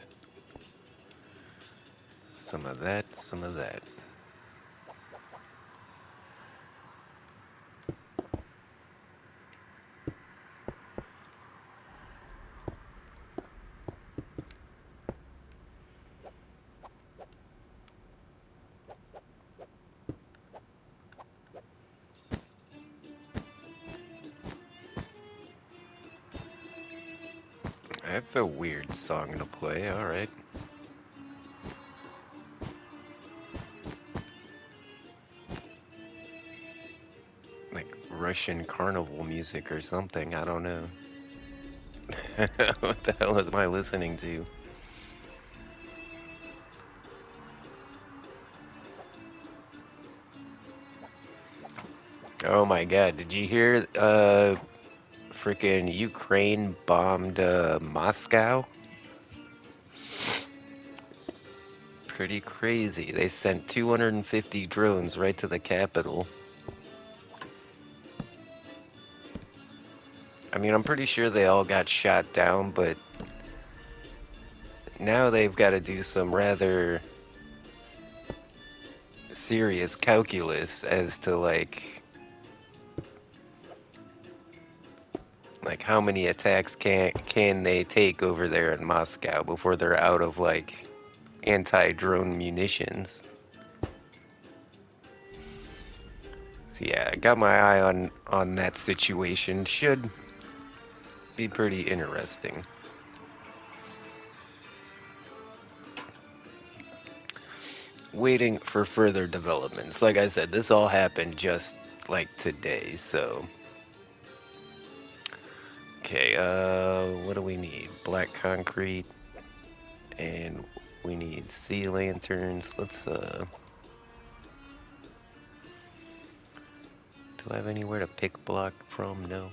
Speaker 1: Some of that, some of that. That's a weird song to play, alright. Like Russian carnival music or something, I don't know. What the hell am I listening to? Oh my god, did you hear freaking Ukraine bombed Moscow? Pretty crazy. They sent 250 drones right to the capital. I mean, I'm pretty sure they all got shot down, but now they've got to do some rather serious calculus as to like how many attacks can they take over there in Moscow before they're out of like anti-drone munitions. So yeah, I got my eye on that situation. Should be pretty interesting. Waiting for further developments. Like I said, this all happened just like today, so okay, what do we need? Black concrete, and we need sea lanterns. Let's, do I have anywhere to pick block from? No.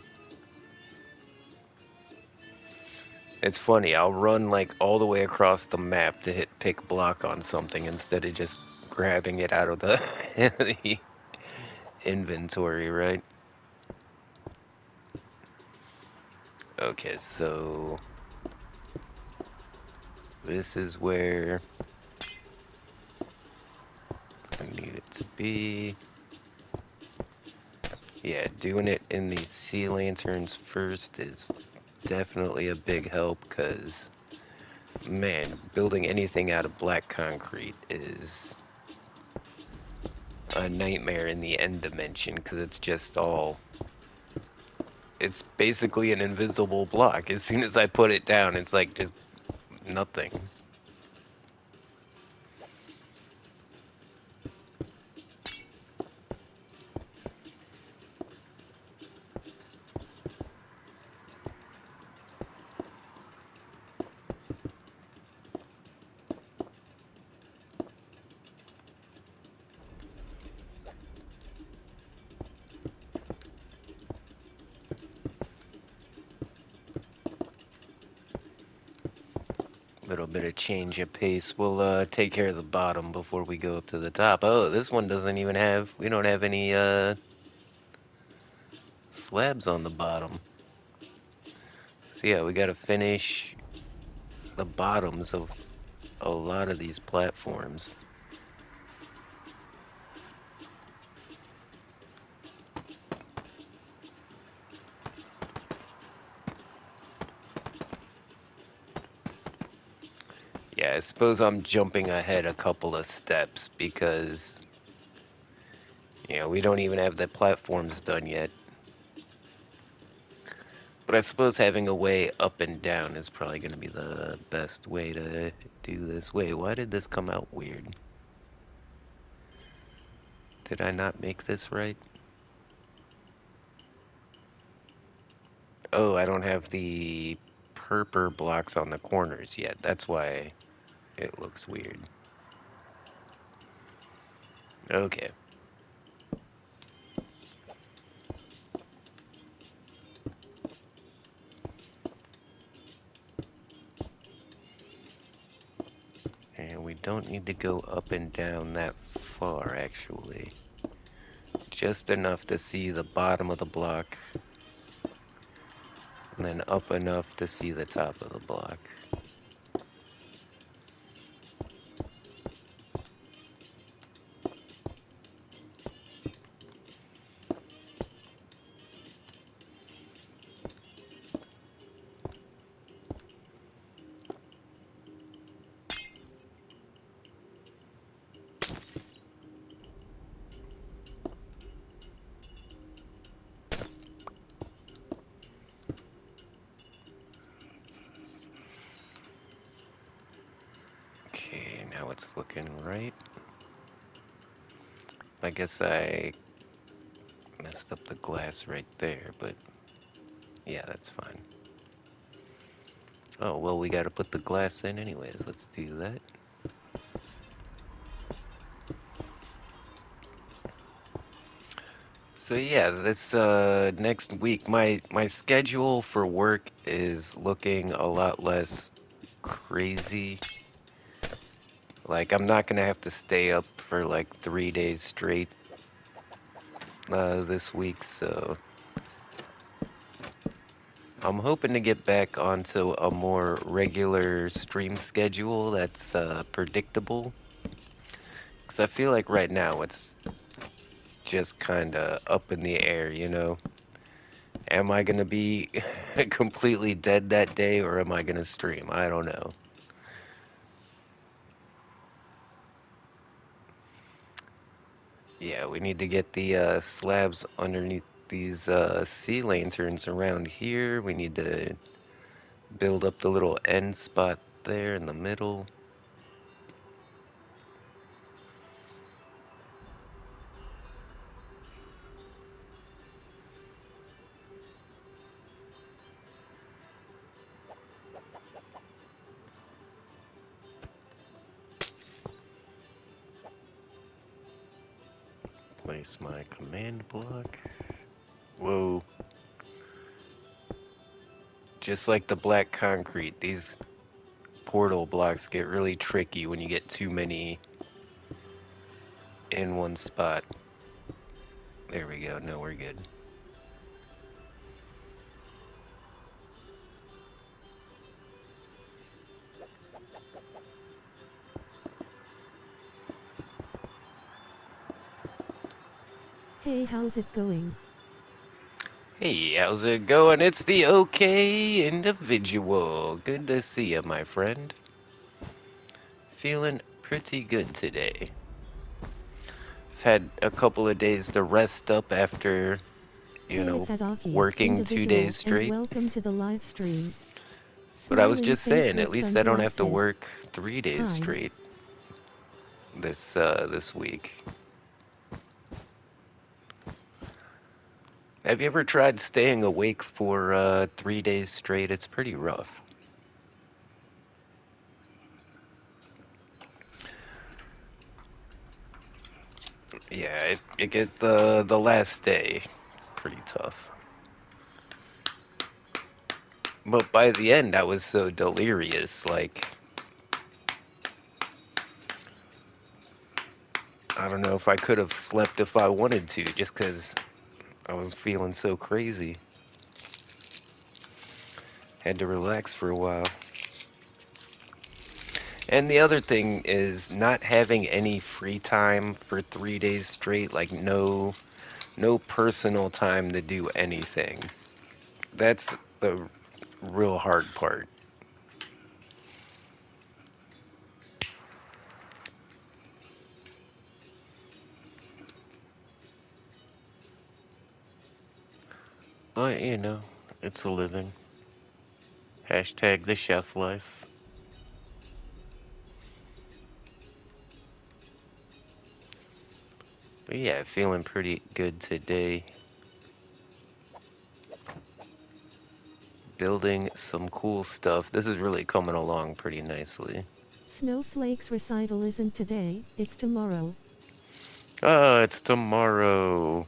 Speaker 1: It's funny, I'll run like all the way across the map to hit pick block on something instead of just grabbing it out of the, the inventory, right? Okay, so this is where I need it to be. Yeah, doing it in these sea lanterns first is definitely a big help, because, man, building anything out of black concrete is a nightmare in the end dimension, because it's just all... It's basically an invisible block. As soon as I put it down, it's like just nothing. Little bit of change of pace. We'll take care of the bottom before we go up to the top. Oh, this one doesn't even have... We don't have any slabs on the bottom. So yeah, we gotta finish the bottoms of a lot of these platforms. Yeah, I suppose I'm jumping ahead a couple of steps because, you know, we don't even have the platforms done yet. But I suppose having a way up and down is probably going to be the best way to do this. Wait, why did this come out weird? Did I not make this right? Oh, I don't have the purple blocks on the corners yet. That's why it looks weird. Okay. And we don't need to go up and down that far, actually. Just enough to see the bottom of the block, and then up enough to see the top of the block. Okay, now it's looking right. I guess I messed up the glass right there, but yeah, that's fine. Oh, well, we gotta put the glass in anyways. Let's do that. So yeah, this next week, my schedule for work is looking a lot less crazy. Like, I'm not gonna have to stay up for like 3 days straight this week, so I'm hoping to get back onto a more regular stream schedule that's predictable. Because I feel like right now it's just kind of up in the air, you know? Am I gonna be completely dead that day, or am I gonna stream? I don't know. Yeah, we need to get the slabs underneath these sea lanterns around here. We need to build up the little end spot there in the middle. Place my command block. Whoa. Just like the black concrete, these portal blocks get really tricky when you get too many in one spot. There we go. No, we're good.
Speaker 2: Hey, how's it going?
Speaker 1: Hey, how's it going? It's the OK individual. Good to see you, my friend. Feeling pretty good today. I've had a couple of days to rest up after,
Speaker 2: Hey, it's Adaki,
Speaker 1: working 2 days
Speaker 2: individual, and
Speaker 1: straight.
Speaker 2: welcome to the live stream.
Speaker 1: But I was
Speaker 2: Smiling
Speaker 1: just
Speaker 2: face
Speaker 1: saying, at
Speaker 2: with
Speaker 1: least I don't have to
Speaker 2: sunglasses.
Speaker 1: work 3 days
Speaker 2: Hi.
Speaker 1: straight this week. Have you ever tried staying awake for 3 days straight? It's pretty rough. Yeah, it get the last day pretty tough. But by the end, I was so delirious, like I don't know if I could have slept if I wanted to, just 'cause I was feeling so crazy. Had to relax for a while. And the other thing is not having any free time for 3 days straight, like no personal time to do anything. That's the real hard part. But it's a living. Hashtag the chef life. But yeah, feeling pretty good today. Building some cool stuff. This is really coming along pretty nicely.
Speaker 2: Snowflake's recital isn't today, it's tomorrow.
Speaker 1: Ah, it's tomorrow.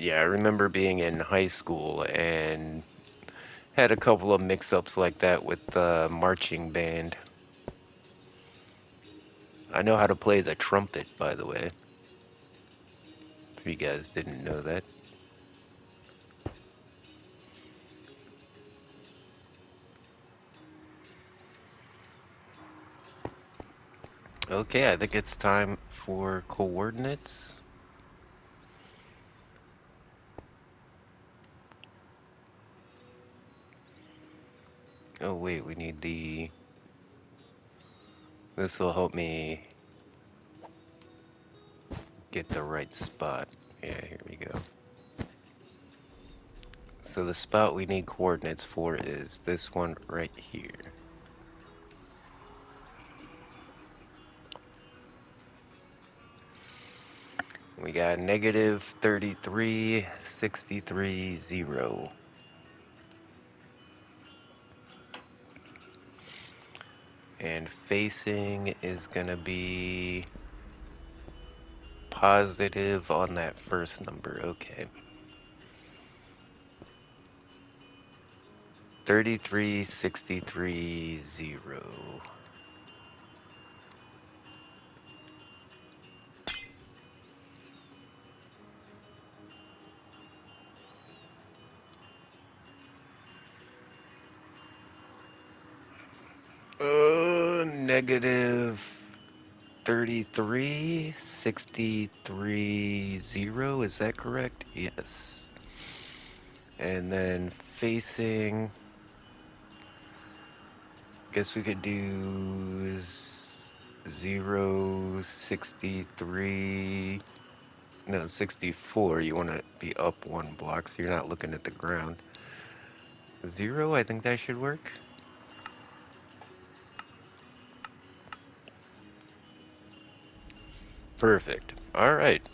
Speaker 1: Yeah, I remember being in high school and had a couple of mix-ups like that with the marching band. I know how to play the trumpet, by the way, if you guys didn't know that. Okay, I think it's time for coordinates. Oh wait, we need the... This will help me get the right spot. Yeah, here we go. So the spot we need coordinates for is this one right here. We got negative 33, 63, 0. And facing is gonna be positive on that first number. Okay. 33, 63, 0. Negative 33, 63, 0. Is that correct? Yes. And then facing, guess we could do 0, 63. No, 64. You want to be up one block so you're not looking at the ground. 0, I think that should work. Perfect. All right.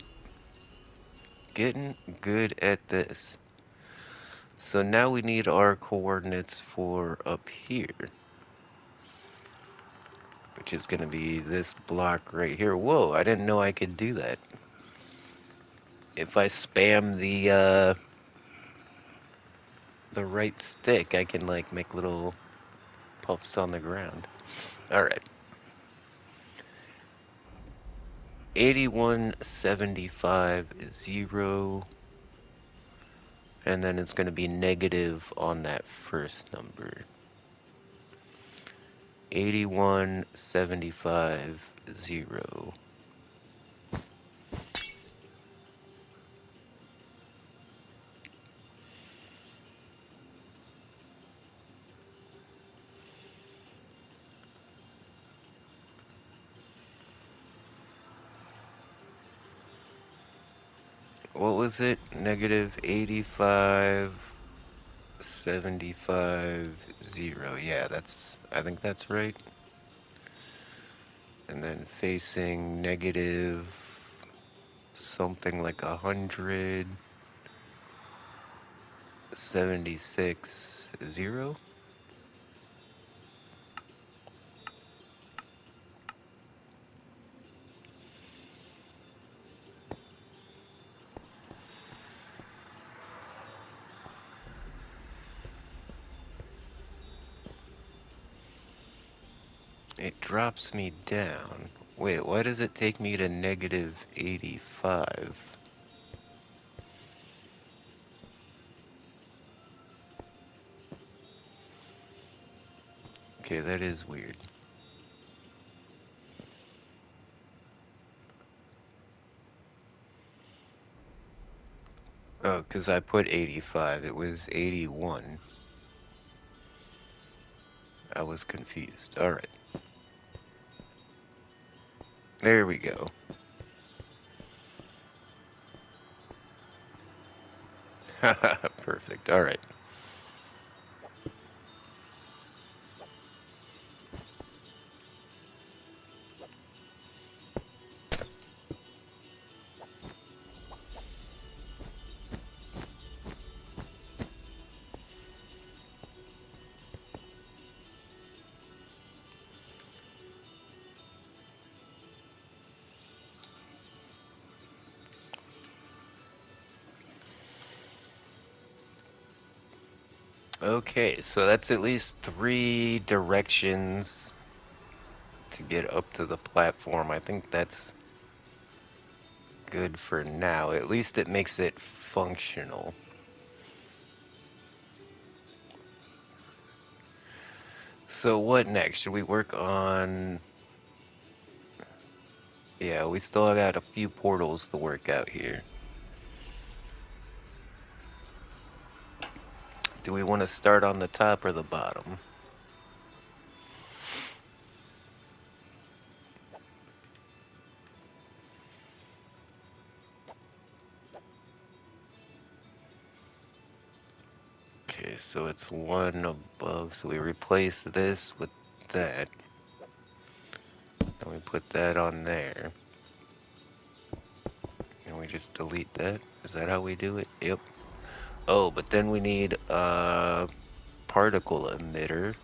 Speaker 1: Getting good at this. So now we need our coordinates for up here. which is going to be this block right here. Whoa, I didn't know I could do that. If I spam the right stick, I can like make little puffs on the ground. All right. 8175 0, and then it's going to be negative on that first number. 8175 0. What was it? Negative 8575 0. Yeah, I think that's right. And then facing negative something like 176 0. It drops me down. Wait, why does it take me to negative 85? Okay, that is weird. Oh, because I put 85. It was 81. I was confused. Alright. There we go. Perfect. Alright. Okay, so that's at least 3 directions to get up to the platform. I think that's good for now. At least it makes it functional. So what next? Should we work on... Yeah, we still got a few portals to work out here. Do we want to start on the top or the bottom? Okay, so it's 1 above, so we replace this with that. And we put that on there. And we just delete that. Is that how we do it? Yep. Oh, but then we need a particle emitter.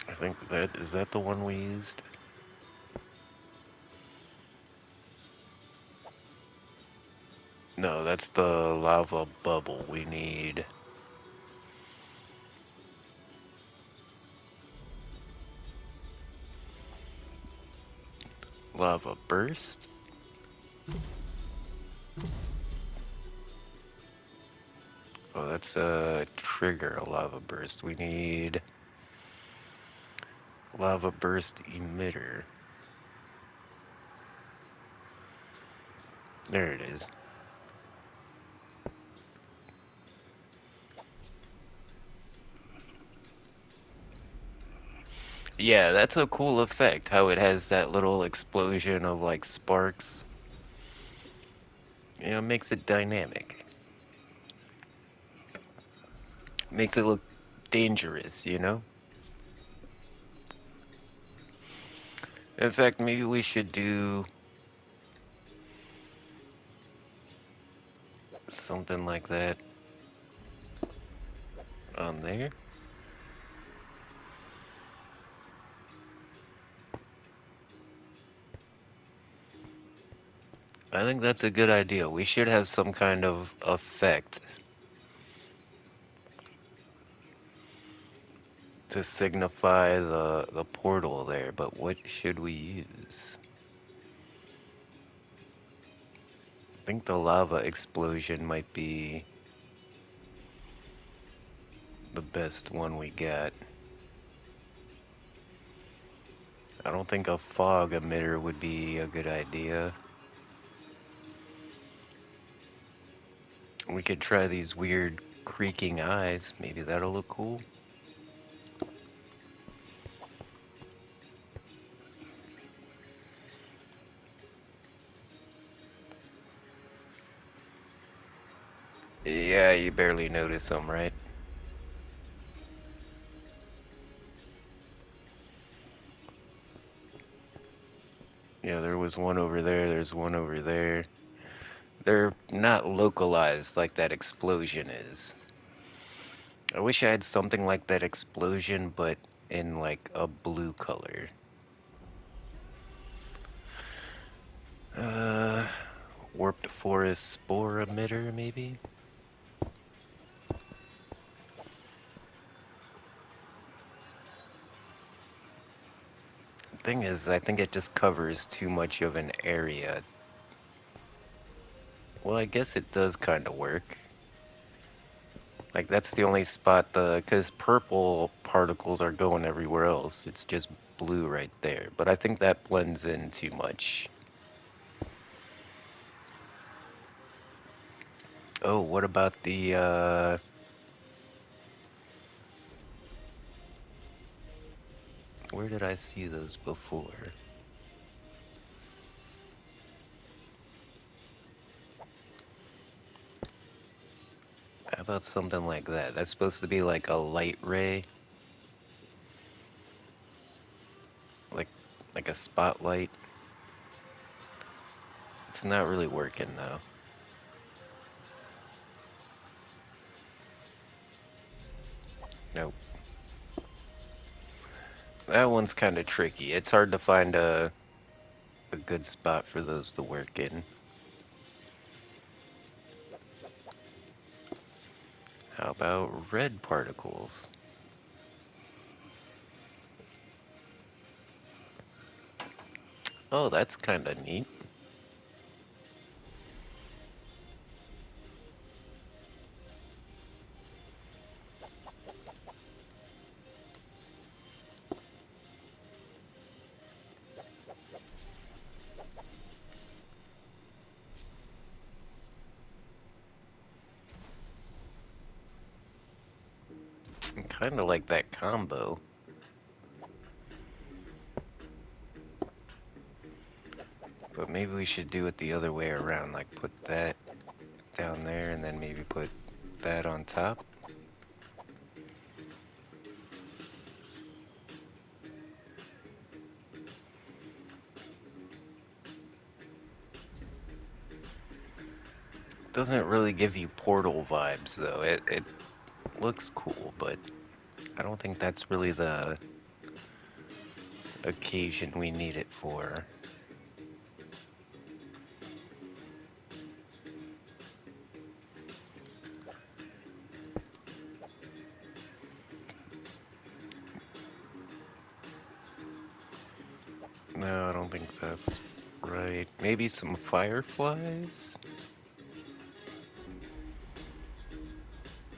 Speaker 1: I think is that the one we used? No, that's the lava bubble. We need lava burst. Oh, that's a trigger, a lava burst. We need lava burst emitter. There it is. Yeah, that's a cool effect, how it has that little explosion of like sparks. You know, it makes it dynamic. Makes it look dangerous, you know? In fact, maybe we should do something like that on there. I think that's a good idea. We should have some kind of effect to signify the portal there, but what should we use? I think the lava explosion might be the best one we got. I don't think a fog emitter would be a good idea. We could try these weird creaking eyes. Maybe that'll look cool. Yeah, you barely notice them, right? Yeah, there was one over there, there's one over there. They're not localized like that explosion is. I wish I had something like that explosion, but in like a blue color. Uh, Warped forest spore emitter, maybe? Thing is, I think it just covers too much of an area. Well, I guess it does kind of work. Like, that's the only spot because purple particles are going everywhere else. It's just blue right there. But I think that blends in too much. Oh, what about where did I see those before? How about something like that? That's supposed to be like a light ray, like like a spotlight. It's not really working though. Nope. That one's kind of tricky. It's hard to find a good spot for those to work in. How about red particles? Oh, that's kind of neat. I kind of like that combo. But maybe we should do it the other way around, like put that down there and then maybe put that on top. Doesn't really give you portal vibes though. It looks cool, but I don't think that's really the occasion we need it for. No, I don't think that's right. Maybe some fireflies?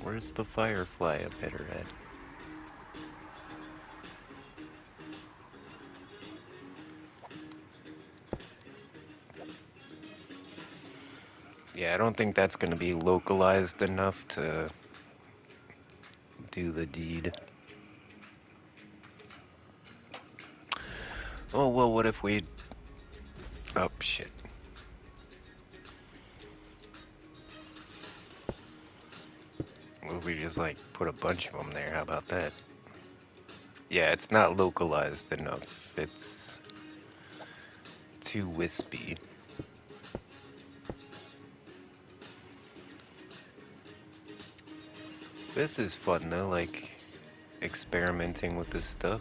Speaker 1: Where's the firefly emitter at? Yeah, I don't think that's gonna be localized enough to do the deed. Oh, well, what if we... Oh, shit. What if we just, like, put a bunch of them there? How about that? Yeah, it's not localized enough. It's too wispy. This is fun, though, like, experimenting with this stuff.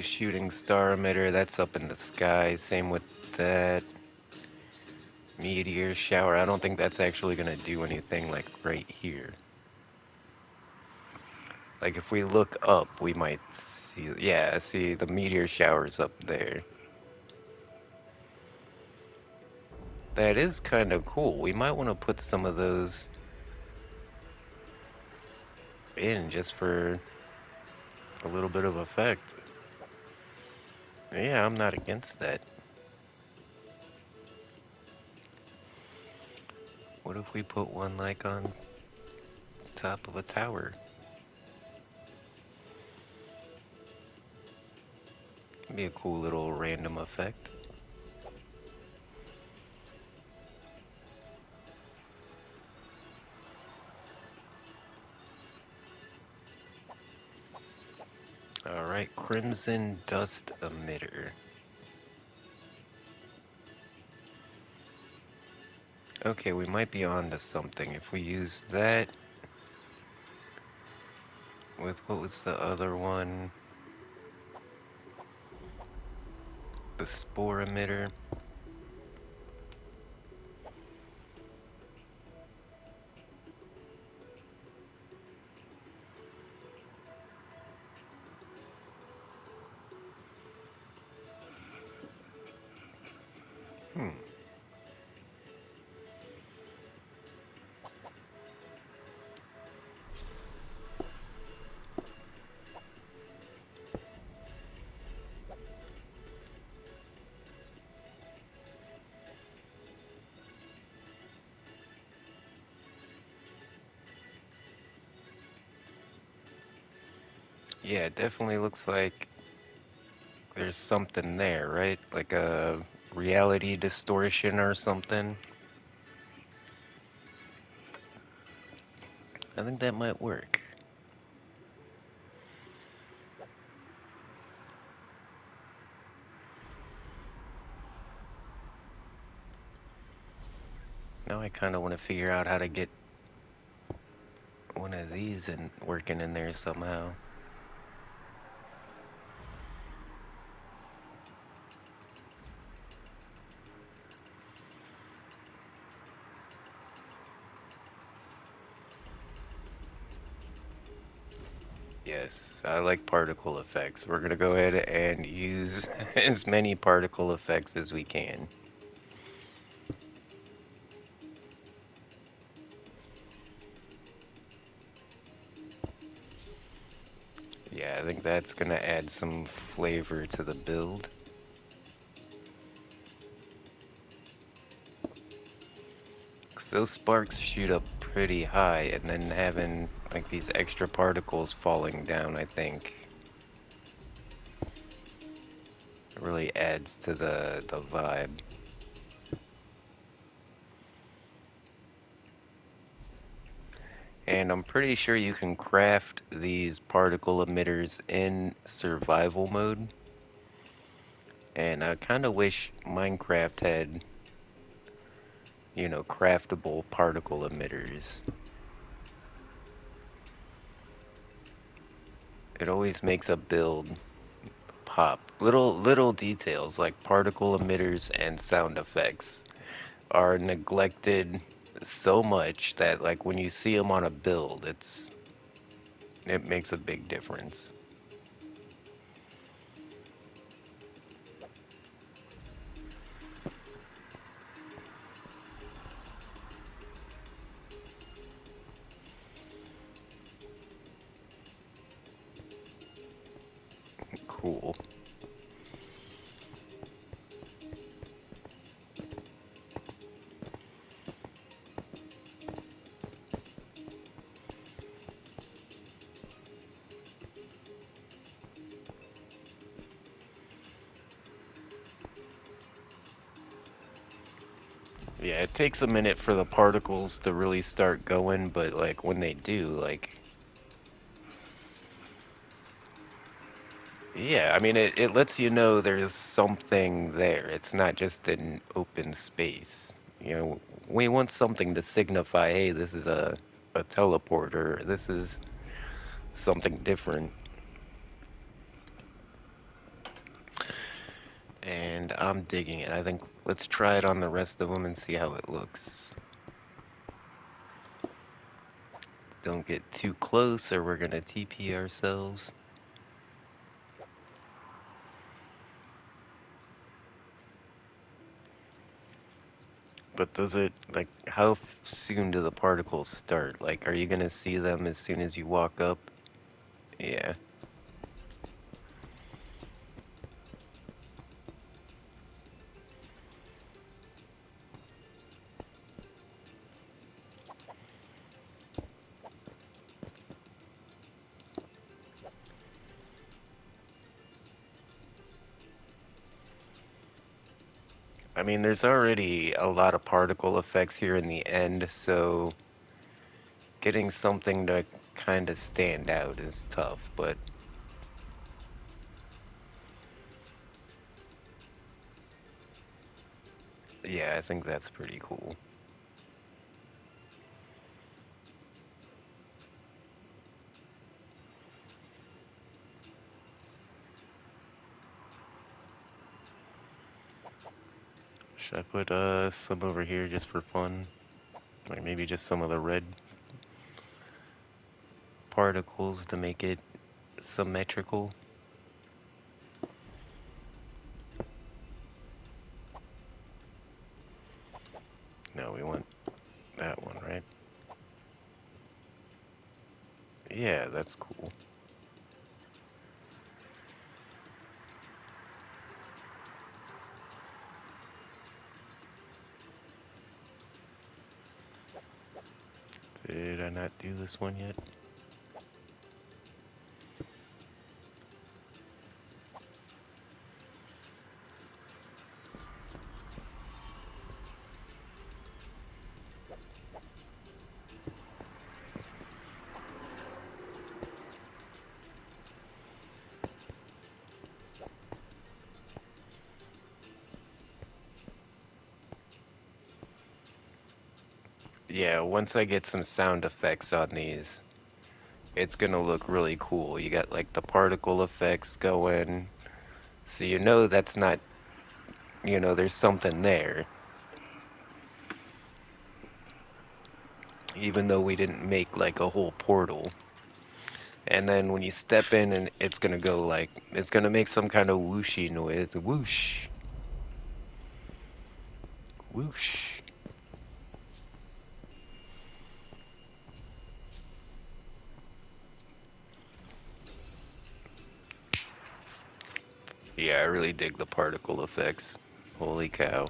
Speaker 1: shooting star emitter, that's up in the sky. Same with that. Meteor shower, I don't think that's actually gonna do anything like right here. Like if we look up, we might see, yeah, see the meteor showers up there. That is kind of cool. We might want to put some of those in just for a little bit of effect. Yeah, I'm not against that. What if we put one like on top of a tower? It'd be a cool little random effect. Alright, Crimson Dust Emitter. Okay, we might be on to something. If we use that with, what was the other one? The Spore Emitter. Hmm. Yeah, it definitely looks like there's something there, right? Like a reality distortion or something. I think that might work. Now I kind of want to figure out how to get one of these and working in there somehow. Yes, I like particle effects. We're gonna go ahead and use as many particle effects as we can. Yeah, I think that's gonna add some flavor to the build. Cause those sparks shoot up pretty high, and then having like these extra particles falling down, I think really adds to the vibe. And I'm pretty sure you can craft these particle emitters in survival mode. And I kind of wish Minecraft had, craftable particle emitters. It always makes a build pop. Little details like particle emitters and sound effects are neglected so much that like when you see them on a build, it makes a big difference. Cool. Yeah, it takes a minute for the particles to really start going, but like when they do, like yeah, I mean it lets you know there's something there. It's not just an open space. We want something to signify, hey, this is a teleporter. This is something different. I'm digging it. I think let's try it on the rest of them and see how it looks. Don't get too close or we're gonna TP ourselves. But does it, like, how soon do the particles start? Like, are you gonna see them as soon as you walk up? Yeah. I mean, there's already a lot of particle effects here in the end, so getting something to kind of stand out is tough, but yeah, I think that's pretty cool. Should I put some over here just for fun? Like maybe just some of the red particles to make it symmetrical? No, we want that one, right? Yeah, that's cool. Did I not do this one yet? Yeah, once I get some sound effects on these, it's gonna look really cool. You got like the particle effects going, so you know that's not, there's something there. Even though we didn't make like a whole portal. And then when you step in and it's gonna go like, it's gonna make some kind of whooshy noise. Whoosh. Whoosh. Yeah, I really dig the particle effects. Holy cow.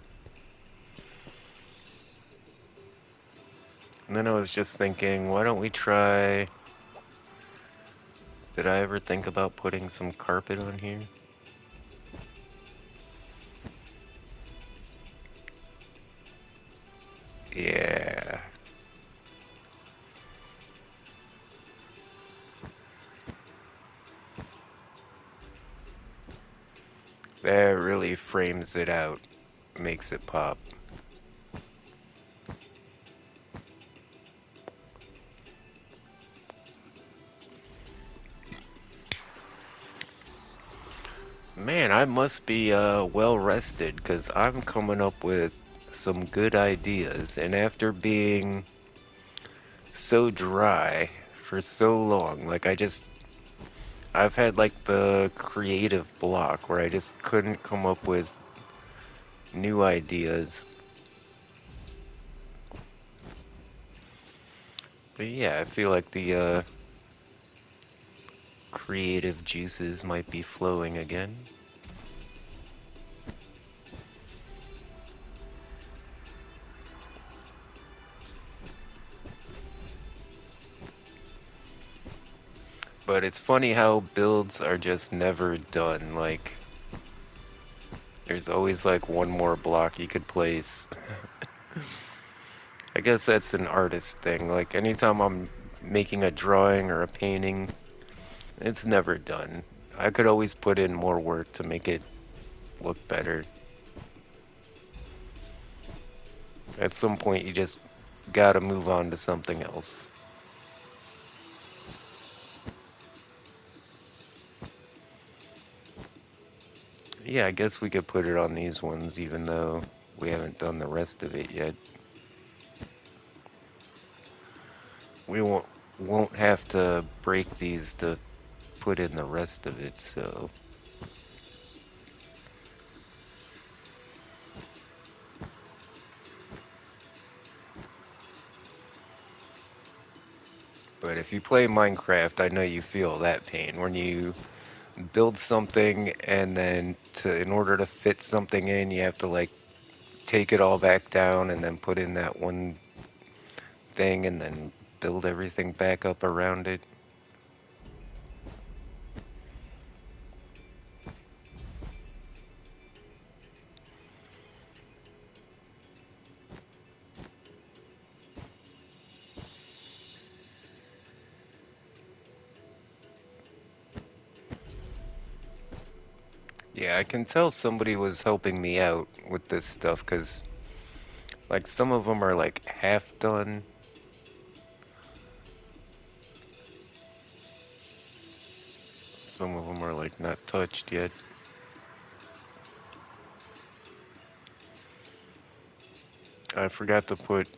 Speaker 1: And then I was just thinking, why don't we try... Did I ever think about putting some carpet on here? Yeah. That really frames it out, makes it pop. Man, I must be well rested because I'm coming up with some good ideas. And after being so dry for so long, like I've had like the creative block where I just couldn't come up with new ideas. But yeah, I feel like the creative juices might be flowing again. But it's funny how builds are just never done. Like, there's always like one more block you could place. I guess that's an artist thing. Like, anytime I'm making a drawing or a painting, it's never done. I could always put in more work to make it look better. At some point, you just gotta move on to something else. Yeah, I guess we could put it on these ones even though we haven't done the rest of it yet. We won't have to break these to put in the rest of it, so. But if you play Minecraft, I know you feel that pain when you build something and then in order to fit something in, you have to like take it all back down and then put in that one thing and then build everything back up around it. Yeah, I can tell somebody was helping me out with this stuff because like some of them are like half done. Some of them are like not touched yet. I forgot to put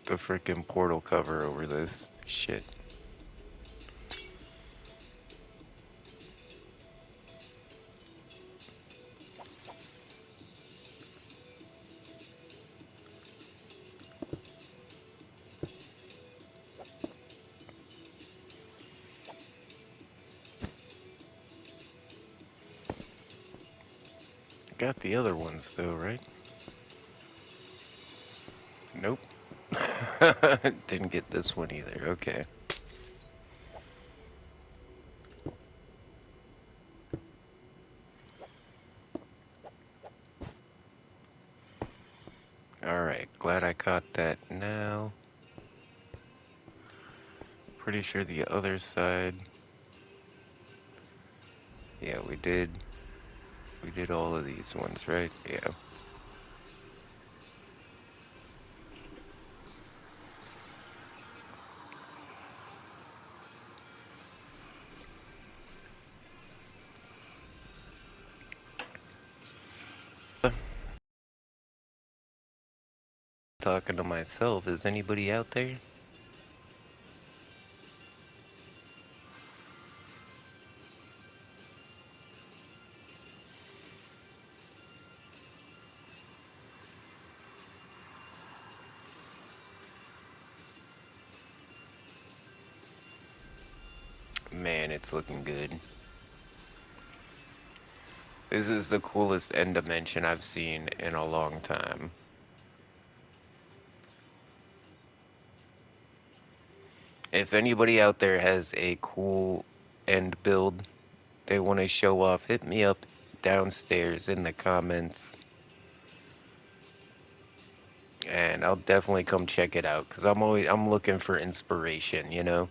Speaker 1: the freaking portal cover over this. Shit. Got the other ones though, right? Nope. Didn't get this one either. Okay. Alright, glad I caught that now. Pretty sure the other side. Yeah, we did. We did all of these ones, right? Yeah. Talking to myself. Is anybody out there? Man, it's looking good. This is the coolest end dimension I've seen in a long time. If anybody out there has a cool end build they want to show off, hit me up downstairs in the comments. And I'll definitely come check it out because I'm looking for inspiration, you know.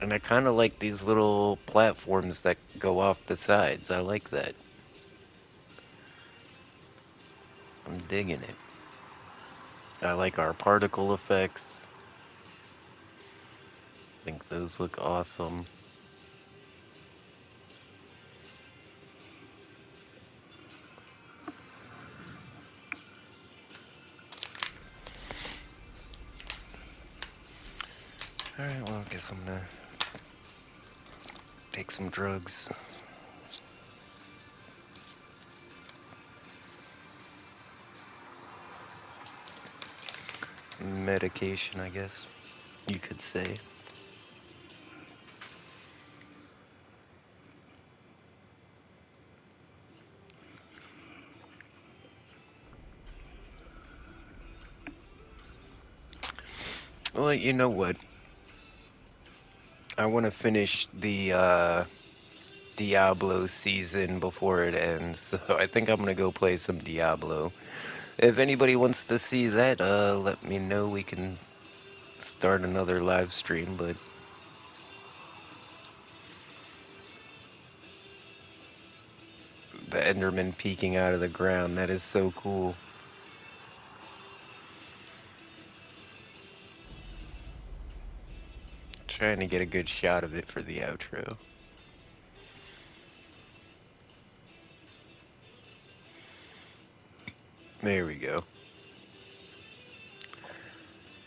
Speaker 1: And I kind of like these little platforms that go off the sides. I like that. I'm digging it. I like our particle effects. I think those look awesome. Alright, well, I guess I'm gonna take some drugs. Medication, I guess you could say. Well, you know what? I want to finish the Diablo season before it ends, so I think I'm gonna go play some Diablo. If anybody wants to see that, let me know. We can start another live stream, but the Enderman peeking out of the ground, that is so cool. Trying to get a good shot of it for the outro. There we go.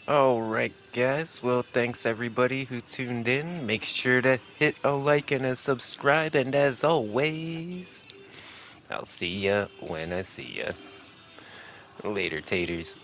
Speaker 1: Alright, guys. Well, thanks everybody who tuned in. Make sure to hit a like and a subscribe. And as always, I'll see ya when I see ya. Later, taters.